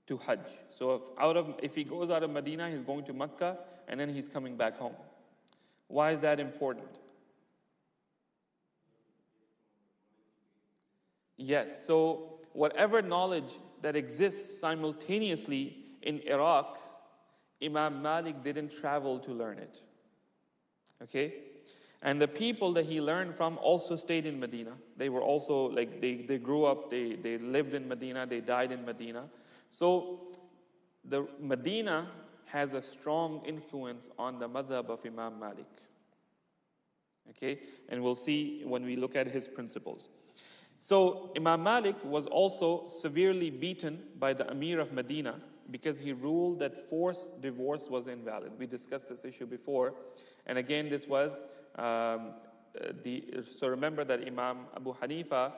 to Hajj. So if he goes out of Medina, he's going to Mecca and then he's coming back home. Why is that important? Yes, so whatever knowledge that exists simultaneously in Iraq, Imam Malik didn't travel to learn it. Okay? And the people that he learned from also stayed in Medina. They were also, they grew up, they lived in Medina, they died in Medina. So the Medina has a strong influence on the madhab of Imam Malik. Okay? And we'll see when we look at his principles. So Imam Malik was also severely beaten by the Amir of Medina because he ruled that forced divorce was invalid. We discussed this issue before. And again, this was, so remember that Imam Abu Hanifa,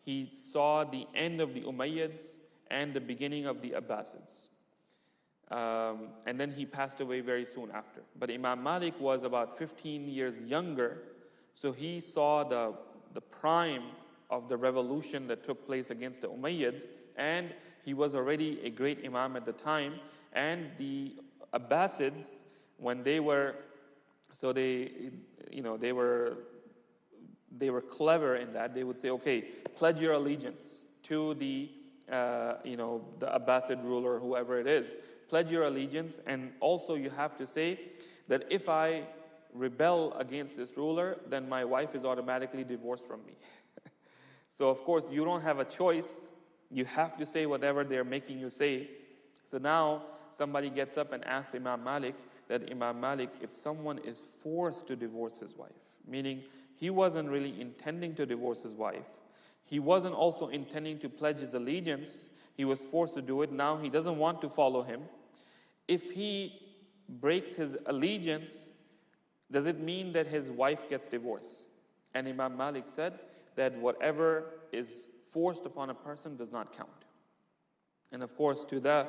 he saw the end of the Umayyads and the beginning of the Abbasids. And then he passed away very soon after. But Imam Malik was about 15 years younger, so he saw the prime of the revolution that took place against the Umayyads, and he was already a great Imam at the time. And the Abbasids, when they were, so they were clever in that. They would say, okay, pledge your allegiance to the Abbasid ruler, whoever it is. Pledge your allegiance, and also you have to say that if I rebel against this ruler, then my wife is automatically divorced from me. So of course, you don't have a choice. You have to say whatever they're making you say. So now somebody gets up and asks Imam Malik that, Imam Malik, if someone is forced to divorce his wife, meaning he wasn't really intending to divorce his wife, he wasn't also intending to pledge his allegiance, he was forced to do it, now he doesn't want to follow him. If he breaks his allegiance, does it mean that his wife gets divorced? And Imam Malik said that whatever is forced upon a person does not count. And of course, to the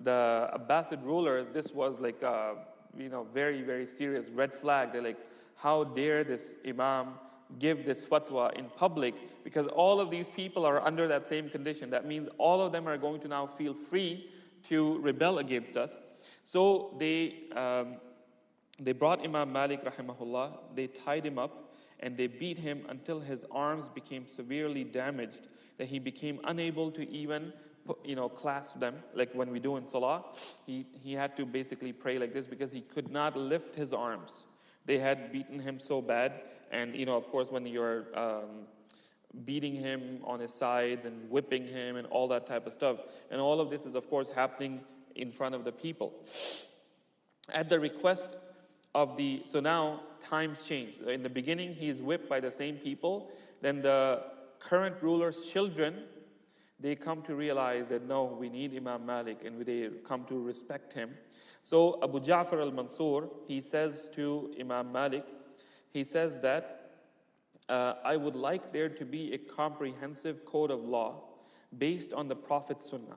Abbasid rulers, this was like a very, very serious red flag. They're like, how dare this Imam give this fatwa in public? Because all of these people are under that same condition. That means all of them are going to now feel free to rebel against us. So they brought Imam Malik rahimahullah, they tied him up, and they beat him until his arms became severely damaged, that he became unable to even clasp them, like when we do in Salah. He had to basically pray like this because he could not lift his arms. They had beaten him so bad, and of course when you're beating him on his sides and whipping him and all that type of stuff, and all of this is of course happening in front of the people. At the request of so now times change. In the beginning he is whipped by the same people, then the current ruler's children, they come to realize that no, we need Imam Malik, and they come to respect him. So Abu Ja'far al-Mansur, he says to Imam Malik, he says that I would like there to be a comprehensive code of law based on the Prophet's Sunnah.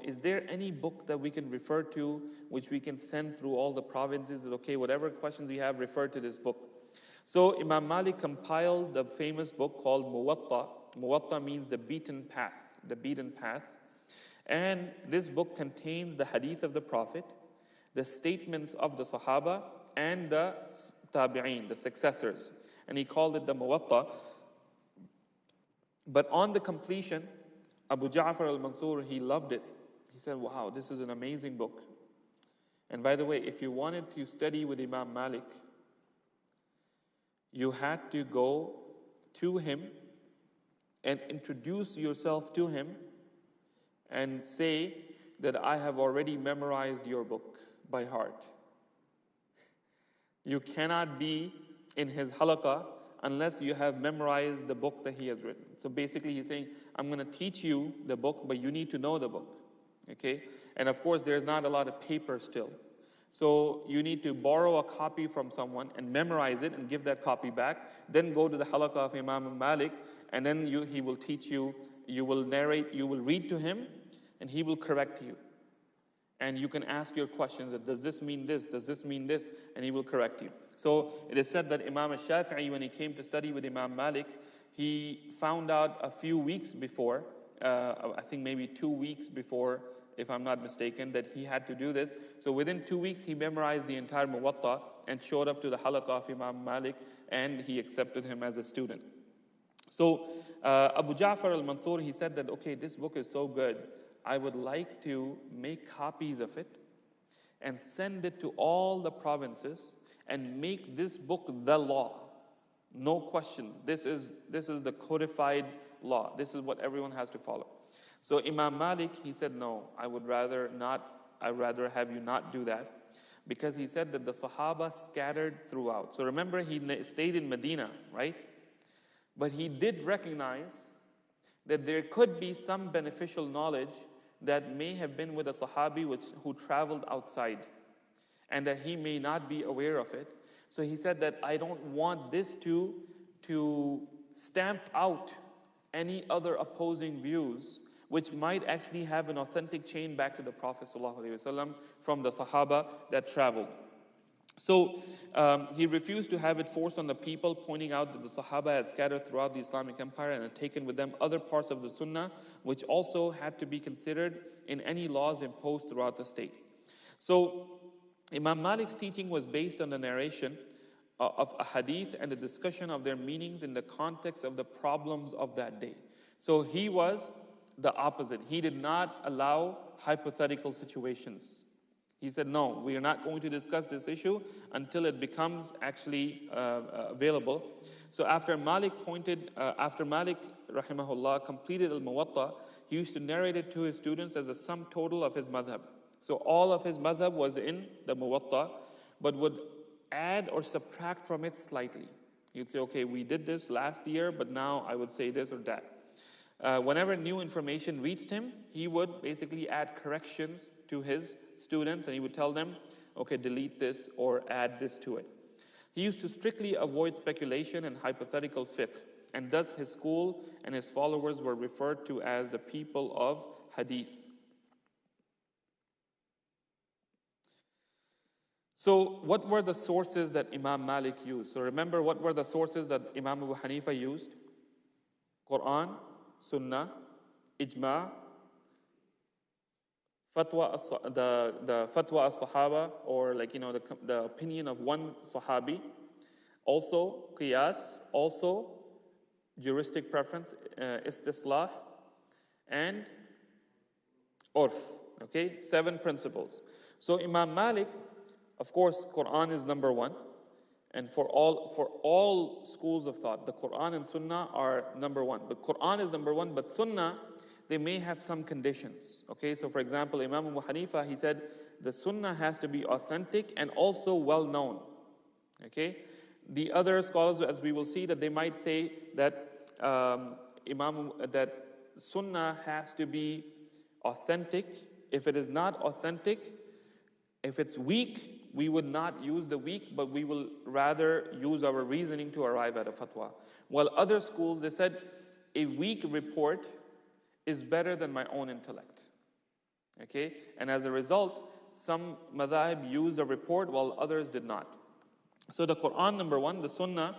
Is there any book that we can refer to which we can send through all the provinces? Okay, whatever questions you have, refer to this book. So Imam Malik compiled the famous book called Muwatta. Muwatta means the beaten path, the beaten path. And this book contains the hadith of the Prophet, the statements of the Sahaba, and the Tabi'een, the successors. And he called it the Muwatta. But on the completion, Abu Ja'far al-Mansur, he loved it. He said, wow, this is an amazing book. And by the way, if you wanted to study with Imam Malik, you had to go to him and introduce yourself to him and say that I have already memorized your book by heart. You cannot be in his halaqah unless you have memorized the book that he has written. So basically he's saying, I'm going to teach you the book, but you need to know the book. Okay? And of course there's not a lot of paper still. So you need to borrow a copy from someone and memorize it and give that copy back. Then go to the halaqah of Imam Malik, and then he will teach you, you will narrate, you will read to him, and he will correct you. And you can ask your questions, does this mean this? Does this mean this? And he will correct you. So it is said that Imam al-Shafi'i, when he came to study with Imam Malik, he found out a few weeks before, I think maybe 2 weeks before, if I'm not mistaken, that he had to do this. So within 2 weeks, he memorized the entire Muwatta and showed up to the halaqah of Imam Malik, and he accepted him as a student. So Abu Ja'far al-Mansur, he said that, okay, this book is so good, I would like to make copies of it and send it to all the provinces and make this book the law. No questions. This is the codified law. This is what everyone has to follow. So Imam Malik, he said, no, I'd rather have you not do that, because he said that the Sahaba scattered throughout. So remember, he stayed in Medina, right? But he did recognize that there could be some beneficial knowledge that may have been with a Sahabi who traveled outside, and that he may not be aware of it. So he said that I don't want this to stamp out any other opposing views, which might actually have an authentic chain back to the Prophet ﷺ from the Sahaba that traveled. So he refused to have it forced on the people, pointing out that the Sahaba had scattered throughout the Islamic empire and had taken with them other parts of the Sunnah, which also had to be considered in any laws imposed throughout the state. So Imam Malik's teaching was based on the narration of a hadith and the discussion of their meanings in the context of the problems of that day. So he was the opposite. He did not allow hypothetical situations. He said, no, we are not going to discuss this issue until it becomes actually available. So after Malik rahimahullah completed al-Muwatta, he used to narrate it to his students as a sum total of his madhab. So all of his madhab was in the Muwatta, but would add or subtract from it slightly. He'd say, okay, we did this last year, but now I would say this or that. Whenever new information reached him, he would basically add corrections to his students, and he would tell them, okay, delete this or add this to it. He used to strictly avoid speculation and hypothetical fiqh, and thus his school and his followers were referred to as the people of hadith. So what were the sources that Imam Malik used? So remember, what were the sources that Imam Abu Hanifa used? Quran, Sunnah, Ijma, the fatwa as-sahaba, or like, the opinion of one sahabi, also qiyas, also juristic preference, istislah, and urf. Okay, 7 principles. So Imam Malik, of course, Quran is number one. And for all schools of thought, the Quran and Sunnah are number one. But Quran is number one, but Sunnah, they may have some conditions. Okay, so for example, Imam Abu Hanifa, he said the Sunnah has to be authentic and also well known. Okay, the other scholars, as we will see, that they might say that that Sunnah has to be authentic. If it is not authentic, if it's weak, we would not use the weak, but we will rather use our reasoning to arrive at a fatwa. While other schools, they said a weak report is better than my own intellect. Okay? And as a result, some madhab used a report while others did not. So the Quran, number one, the Sunnah,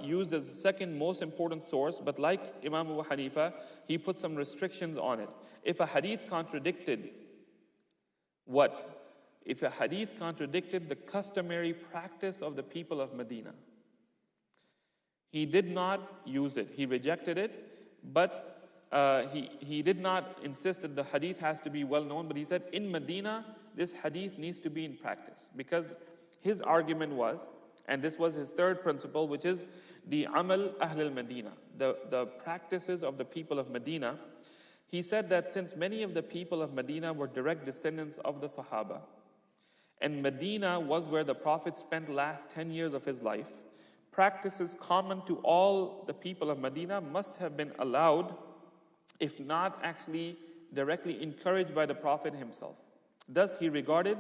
used as the second most important source, but like Imam Abu Hanifa, he put some restrictions on it. If a hadith contradicted what? If a hadith contradicted the customary practice of the people of Medina, he did not use it. He rejected it, but he did not insist that the hadith has to be well known, but he said in Medina, this hadith needs to be in practice. Because his argument was, and this was his third principle, which is the amal ahl al-Medina, the practices of the people of Medina. He said that since many of the people of Medina were direct descendants of the Sahaba, and Medina was where the Prophet spent the last 10 years of his life, practices common to all the people of Medina must have been allowed, if not actually directly encouraged by the Prophet himself. Thus, he regarded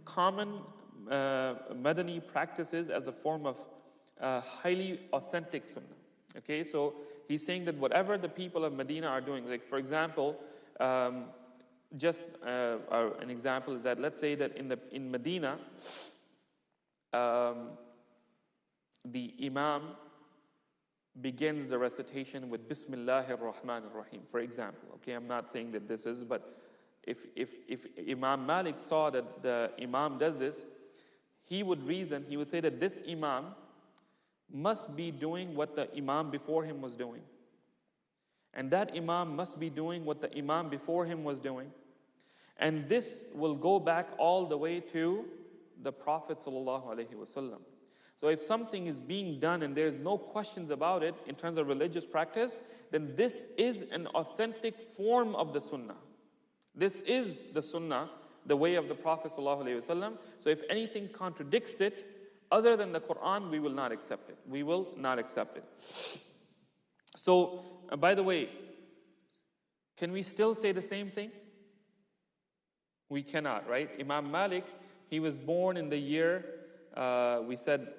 common Madani practices as a form of highly authentic sunnah. Okay, so he's saying that whatever the people of Medina are doing, like for example, just an example is that, let's say that in Medina, the Imam begins the recitation with Bismillahir Rahmanir Rahim, for example. Okay, I'm not saying that this is, but if Imam Malik saw that the Imam does this, he would reason, he would say that this Imam must be doing what the Imam before him was doing. And that Imam must be doing what the Imam before him was doing. And this will go back all the way to the Prophet ﷺ. So if something is being done and there's no questions about it in terms of religious practice, then this is an authentic form of the Sunnah. This is the Sunnah, the way of the Prophet ﷺ. So if anything contradicts it, other than the Quran, we will not accept it. We will not accept it. So, by the way, can we still say the same thing? We cannot, right? Imam Malik, he was born in the year, we said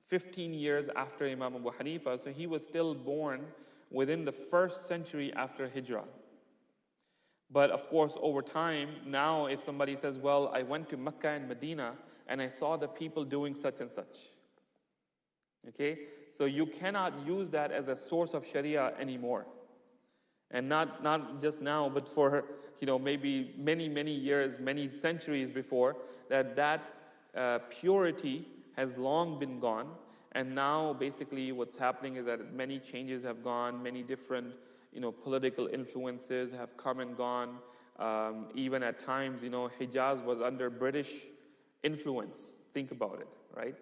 15 years after Imam Abu Hanifa, so he was still born within the 1st century after Hijrah. But of course, over time, now if somebody says, well, I went to Mecca and Medina and I saw the people doing such and such. Okay? So you cannot use that as a source of Sharia anymore. And not just now, but for maybe many years, many centuries before, that purity has long been gone. And now basically what's happening is that many changes have gone, many different political influences have come and gone. Even at times, Hijaz was under British influence. Think about it, right?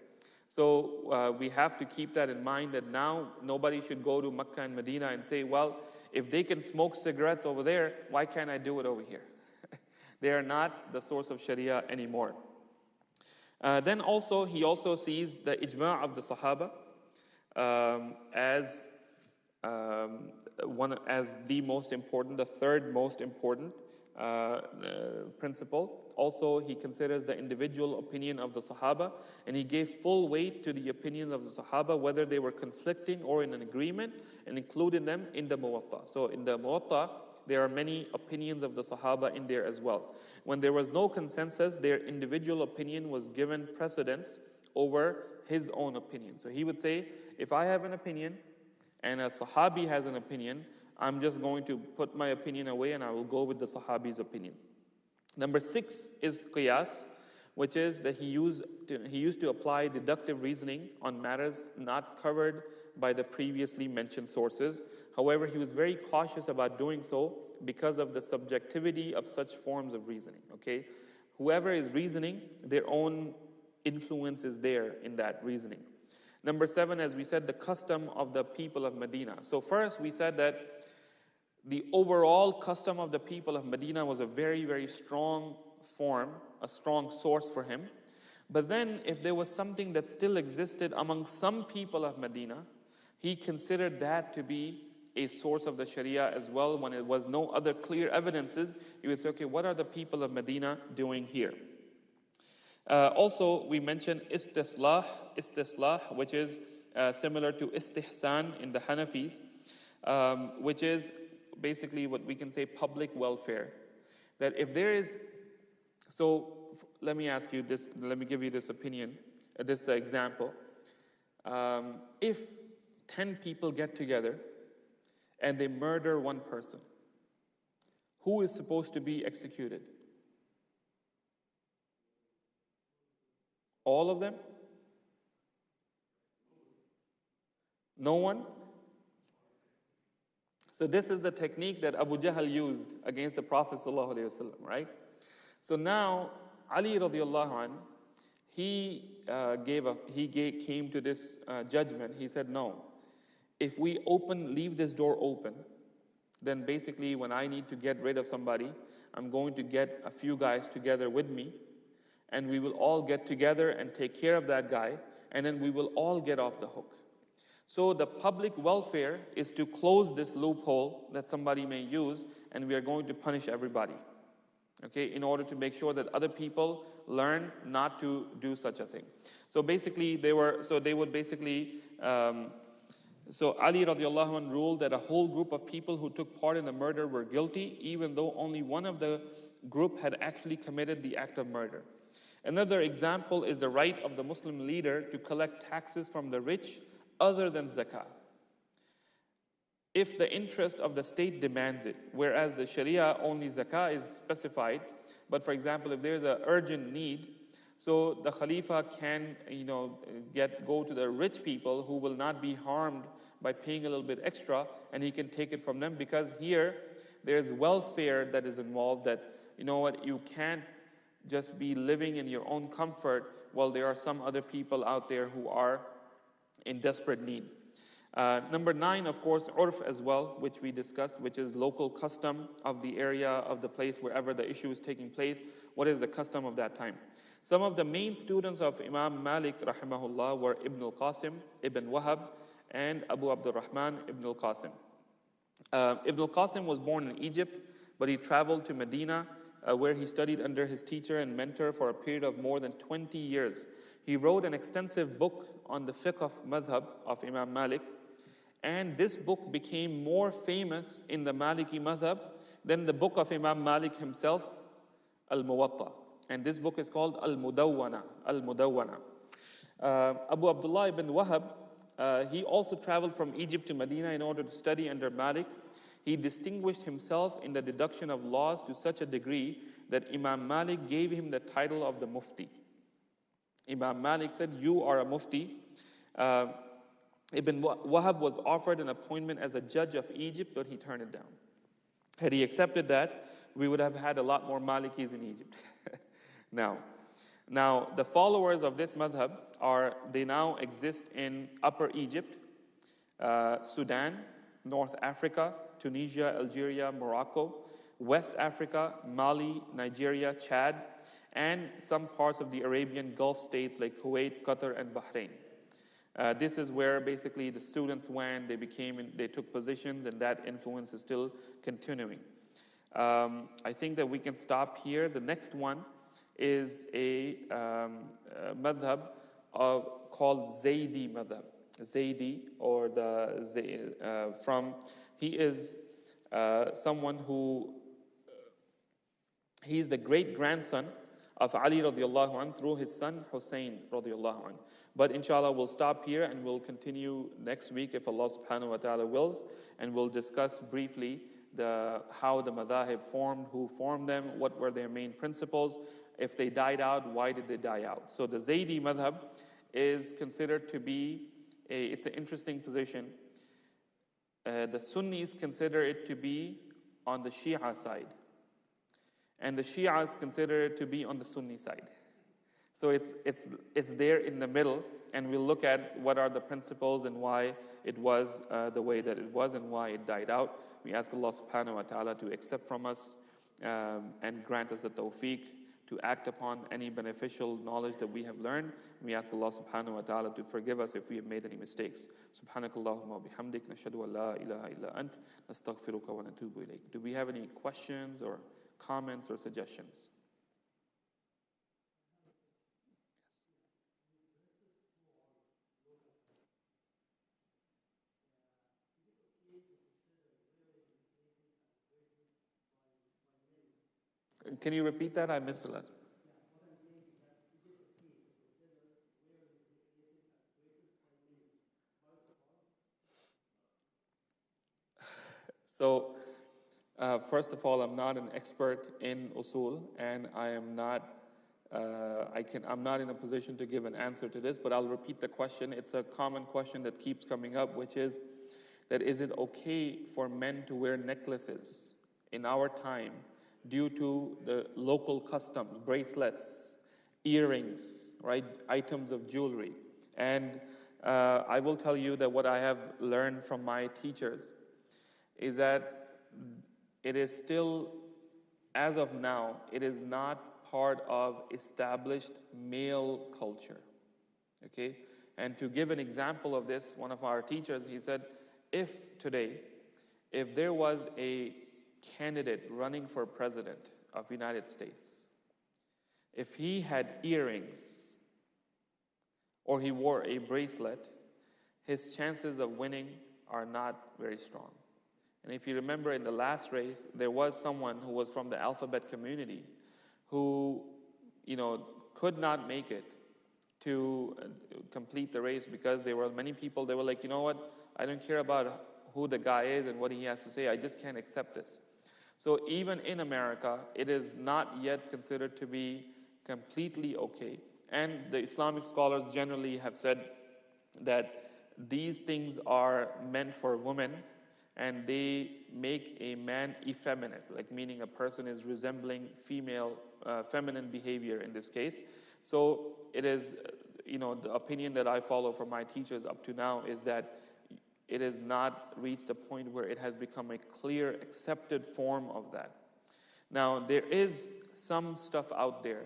So we have to keep that in mind, that now nobody should go to Mecca and Medina and say, well, if they can smoke cigarettes over there, why can't I do it over here? They are not the source of Sharia anymore. Then also, he also sees the ijma' of the Sahaba as the most important, the third most important principle. Also, he considers the individual opinion of the Sahaba, and he gave full weight to the opinions of the Sahaba, whether they were conflicting or in an agreement, and included them in the Muwatta. So in the Muwatta, there are many opinions of the Sahaba in there as well. When there was no consensus, their individual opinion was given precedence over his own opinion. So he would say, if I have an opinion and a Sahabi has an opinion, I'm just going to put my opinion away and I will go with the Sahabi's opinion. Number 6 is qiyas, which is that he used to apply deductive reasoning on matters not covered by the previously mentioned sources. However, he was very cautious about doing so because of the subjectivity of such forms of reasoning. Okay, whoever is reasoning, their own influence is there in that reasoning. Number 7, as we said, the custom of the people of Medina. So first we said that the overall custom of the people of Medina was a very, very strong form, a strong source for him. But then if there was something that still existed among some people of Medina, he considered that to be a source of the Sharia as well. When it was no other clear evidences, he would say, okay, what are the people of Medina doing here? Also, we mentioned istislah, which is similar to istihsan in the Hanafis, which is basically what we can say public welfare. That if there is, so let me ask you this, let me give you this opinion, this example. If 10 people get together and they murder one person, who is supposed to be executed? All of them? No one? So this is the technique that Abu Jahl used against the Prophet ﷺ, right? So now Ali radiallahu anh, he came to this judgment. He said, no, if we leave this door open, then basically when I need to get rid of somebody, I'm going to get a few guys together with me, and we will all get together and take care of that guy, and then we will all get off the hook. So the public welfare is to close this loophole that somebody may use, and we are going to punish everybody, okay, in order to make sure that other people learn not to do such a thing. So basically, so Ali radiallahu anh ruled that a whole group of people who took part in the murder were guilty, even though only one of the group had actually committed the act of murder. Another example is the right of the Muslim leader to collect taxes from the rich other than zakah, if the interest of the state demands it, whereas the Sharia only zakah is specified. But for example, if there's an urgent need, so the Khalifa can go to the rich people who will not be harmed by paying a little bit extra, and he can take it from them, because here there's welfare that is involved, that you can't just be living in your own comfort while there are some other people out there who are in desperate need. Number 9, of course, urf as well, which we discussed, which is local custom of the area, of the place wherever the issue is taking place. What is the custom of that time? Some of the main students of Imam Malik rahimahullah were Ibn al-Qasim, Ibn Wahab, and Abu Abdurrahman Ibn al-Qasim. Ibn al-Qasim was born in Egypt, but he traveled to Medina, where he studied under his teacher and mentor for a period of more than 20 years. He wrote an extensive book on the fiqh of madhab of Imam Malik, and this book became more famous in the Maliki madhab than the book of Imam Malik himself, Al-Muwatta. And this book is called Al-Mudawwana. Abu Abdullah ibn Wahab, he also traveled from Egypt to Medina in order to study under Malik. He distinguished himself in the deduction of laws to such a degree that Imam Malik gave him the title of the Mufti. Imam Malik said, "You are a Mufti." Ibn Wahab was offered an appointment as a judge of Egypt, but he turned it down. Had he accepted that, we would have had a lot more Malikis in Egypt. Now, the followers of this madhab they now exist in Upper Egypt, Sudan, North Africa, Tunisia, Algeria, Morocco, West Africa, Mali, Nigeria, Chad, and some parts of the Arabian Gulf states like Kuwait, Qatar, and Bahrain. This is where basically the students went, they took positions, and that influence is still continuing. I think that we can stop here. The next one is a madhab called Zaydi madhab. Zaydi, or he is someone who, he is the great grandson of Ali radiallahu anh through his son Hussein radiallahu anh. But inshallah, we'll stop here and we'll continue next week if Allah subhanahu wa ta'ala wills, and we'll discuss briefly how the madhahib formed, who formed them, what were their main principles, if they died out, why did they die out. So the Zaydi madhab is considered to be it's an interesting position. The Sunnis consider it to be on the Shia side, and the Shias consider it to be on the Sunni side. So it's there in the middle, and we'll look at what are the principles and why it was the way that it was and why it died out. We ask Allah subhanahu wa ta'ala to accept from us and grant us the tawfiq to act upon any beneficial knowledge that we have learned. We ask Allah subhanahu wa ta'ala to forgive us if we have made any mistakes. Subhanakallahumma wa bihamdik, nashhadu an la ilaha illa ant, nastaghfiruka wa natubu ilayk. Do we have any questions or comments or suggestions? Can you repeat that? I missed the last. So, first of all, I'm not an expert in usul, and I am not. I'm not in a position to give an answer to this, but I'll repeat the question. It's a common question that keeps coming up, which is that is it okay for men to wear necklaces in our time due to the local customs, bracelets, earrings, right, items of jewelry? And I will tell you that what I have learned from my teachers is that it is still, as of now, it is not part of established male culture, okay? And to give an example of this, one of our teachers, he said, if there was a candidate running for president of the United States, if he had earrings or he wore a bracelet, his chances of winning are not very strong. And if you remember in the last race, there was someone who was from the alphabet community who, could not make it to complete the race because there were many people, they were like, you know what, I don't care about who the guy is and what he has to say, I just can't accept this. So even in America, it is not yet considered to be completely okay. And the Islamic scholars generally have said that these things are meant for women, and they make a man effeminate, like meaning a person is resembling feminine behavior in this case. So it is, the opinion that I follow from my teachers up to now is that it has not reached a point where it has become a clear, accepted form of that. Now, there is some stuff out there,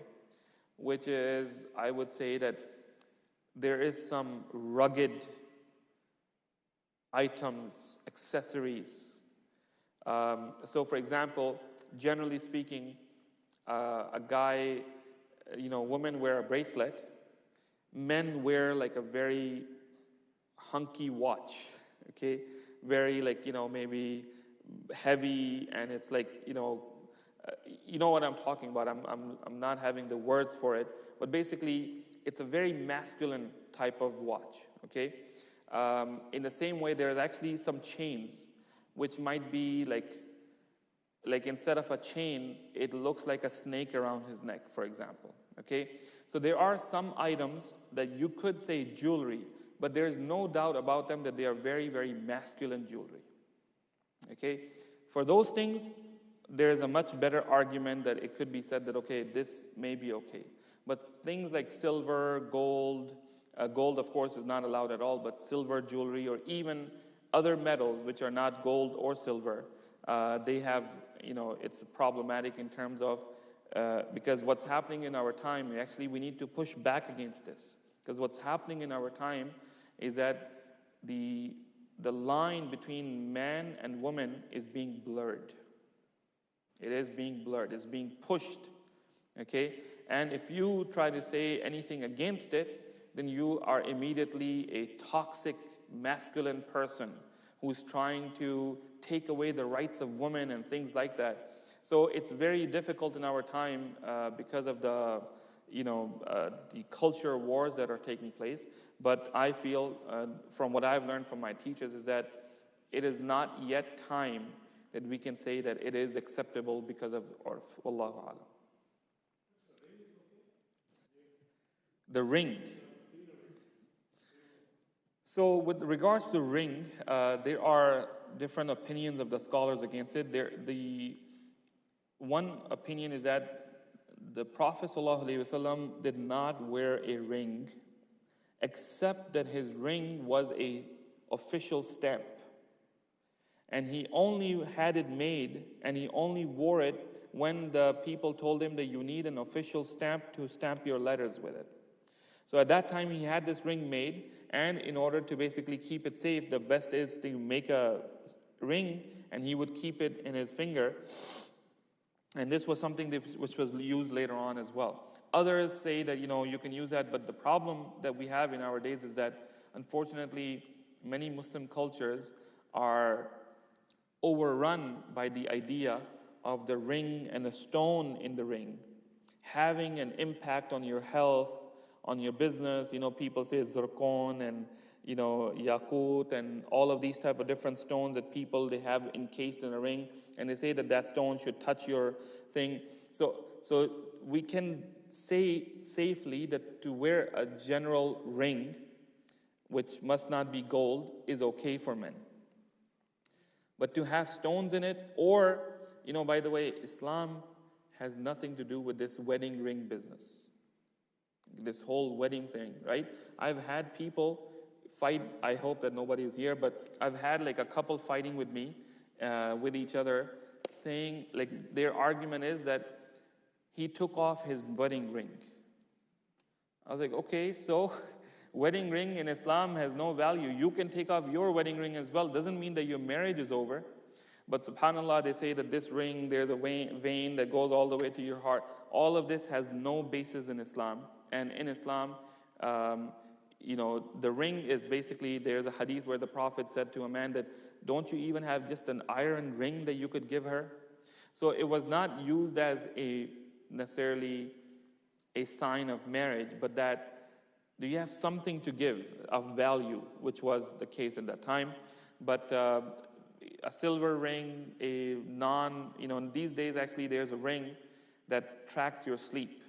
which is, I would say that there is some rugged items, accessories. So for example, generally speaking, a guy, women wear a bracelet, men wear like a very hunky watch, okay? Very maybe heavy, and it's like, you know what I'm talking about. I'm not having the words for it, but basically it's a very masculine type of watch, okay? In the same way, there's actually some chains which might be like instead of a chain, it looks like a snake around his neck, for example, okay? So there are some items that you could say jewelry, but there's no doubt about them that they are very, very masculine jewelry, okay? For those things, there's a much better argument that it could be said that, okay, this may be okay. But things like silver, gold, gold, of course, is not allowed at all, but silver jewelry or even other metals which are not gold or silver, they have, it's problematic in terms of, because what's happening in our time, we need to push back against this. Because what's happening in our time is that the line between man and woman is being blurred. It is being blurred, it's being pushed, okay? And if you try to say anything against it, then you are immediately a toxic, masculine person who's trying to take away the rights of women and things like that. So it's very difficult in our time because of the culture wars that are taking place. But I feel, from what I've learned from my teachers, is that it is not yet time that we can say that it is acceptable because of urf. Wallahu alam. The ring. So with regards to ring, there are different opinions of the scholars against it. The one opinion is that the Prophet ﷺ did not wear a ring, except that his ring was a official stamp. And he only had it made, and he only wore it when the people told him that you need an official stamp to stamp your letters with it. So at that time he had this ring made, and in order to basically keep it safe, the best is to make a ring, and he would keep it in his finger. And this was something which was used later on as well. Others say that, you can use that, but the problem that we have in our days is that, unfortunately, many Muslim cultures are overrun by the idea of the ring and the stone in the ring having an impact on your health, on your business. People say zircon and, yakut and all of these type of different stones that they have encased in a ring, and they say that stone should touch your thing. So we can say safely that to wear a general ring, which must not be gold, is okay for men. But to have stones in it, or, by the way, Islam has nothing to do with this wedding ring business. This whole wedding thing, right? I've had people fight. I hope that nobody is here, but I've had like a couple fighting with me, with each other, saying, like, their argument is that he took off his wedding ring. I was like, okay, so wedding ring in Islam has no value. You can take off your wedding ring as well. Doesn't mean that your marriage is over. But subhanAllah, they say that this ring, there's a vein that goes all the way to your heart. All of this has no basis in Islam. And in Islam, the ring is basically, there's a hadith where the Prophet said to a man that, don't you even have just an iron ring that you could give her? So it was not used as necessarily a sign of marriage, but that do you have something to give of value, which was the case at that time. But a silver ring, these days actually there's a ring that tracks your sleep,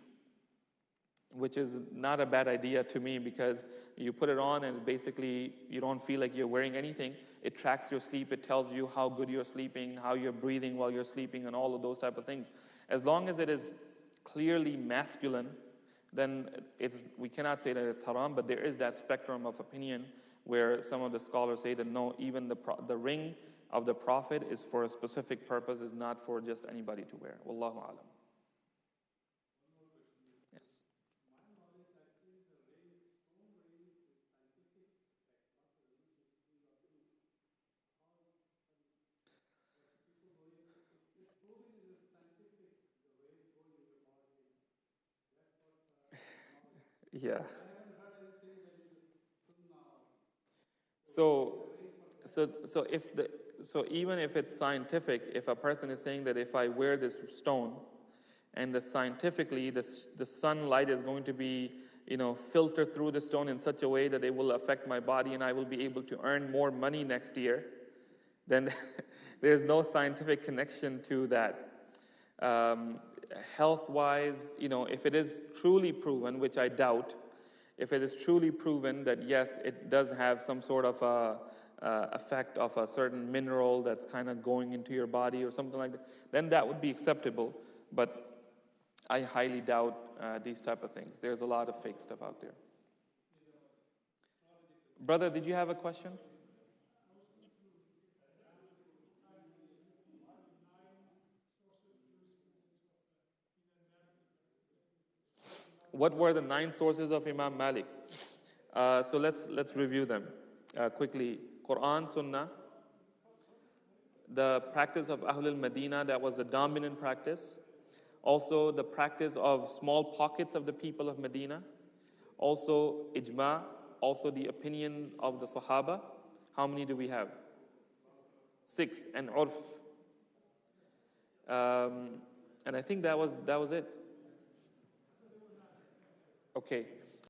which is not a bad idea to me, because you put it on and basically you don't feel like you're wearing anything. It tracks your sleep. It tells you how good you're sleeping, how you're breathing while you're sleeping, and all of those type of things. As long as it is clearly masculine, then we cannot say that it's haram, but there is that spectrum of opinion where some of the scholars say that no, even the ring of the Prophet is for a specific purpose, is not for just anybody to wear. Wallahu alam. Yes. Yeah. So even if it's scientific, if a person is saying that if I wear this stone, and scientifically the sunlight is going to be filter through the stone in such a way that it will affect my body and I will be able to earn more money next year, then there's no scientific connection to that. Health-wise, if it is truly proven, which I doubt, if it is truly proven that yes, it does have some sort of effect of a certain mineral that's kind of going into your body or something like that, then that would be acceptable. But I highly doubt these type of things. There's a lot of fake stuff out there. Brother, did you have a question? What were the 9 sources of Imam Malik? So let's review them quickly. Quran, Sunnah, the practice of Ahlul Medina, that was a dominant practice. Also the practice of small pockets of the people of Medina. Also Ijma, also the opinion of the Sahaba. How many do we have? 6. And Urf. And I think that was it. Okay.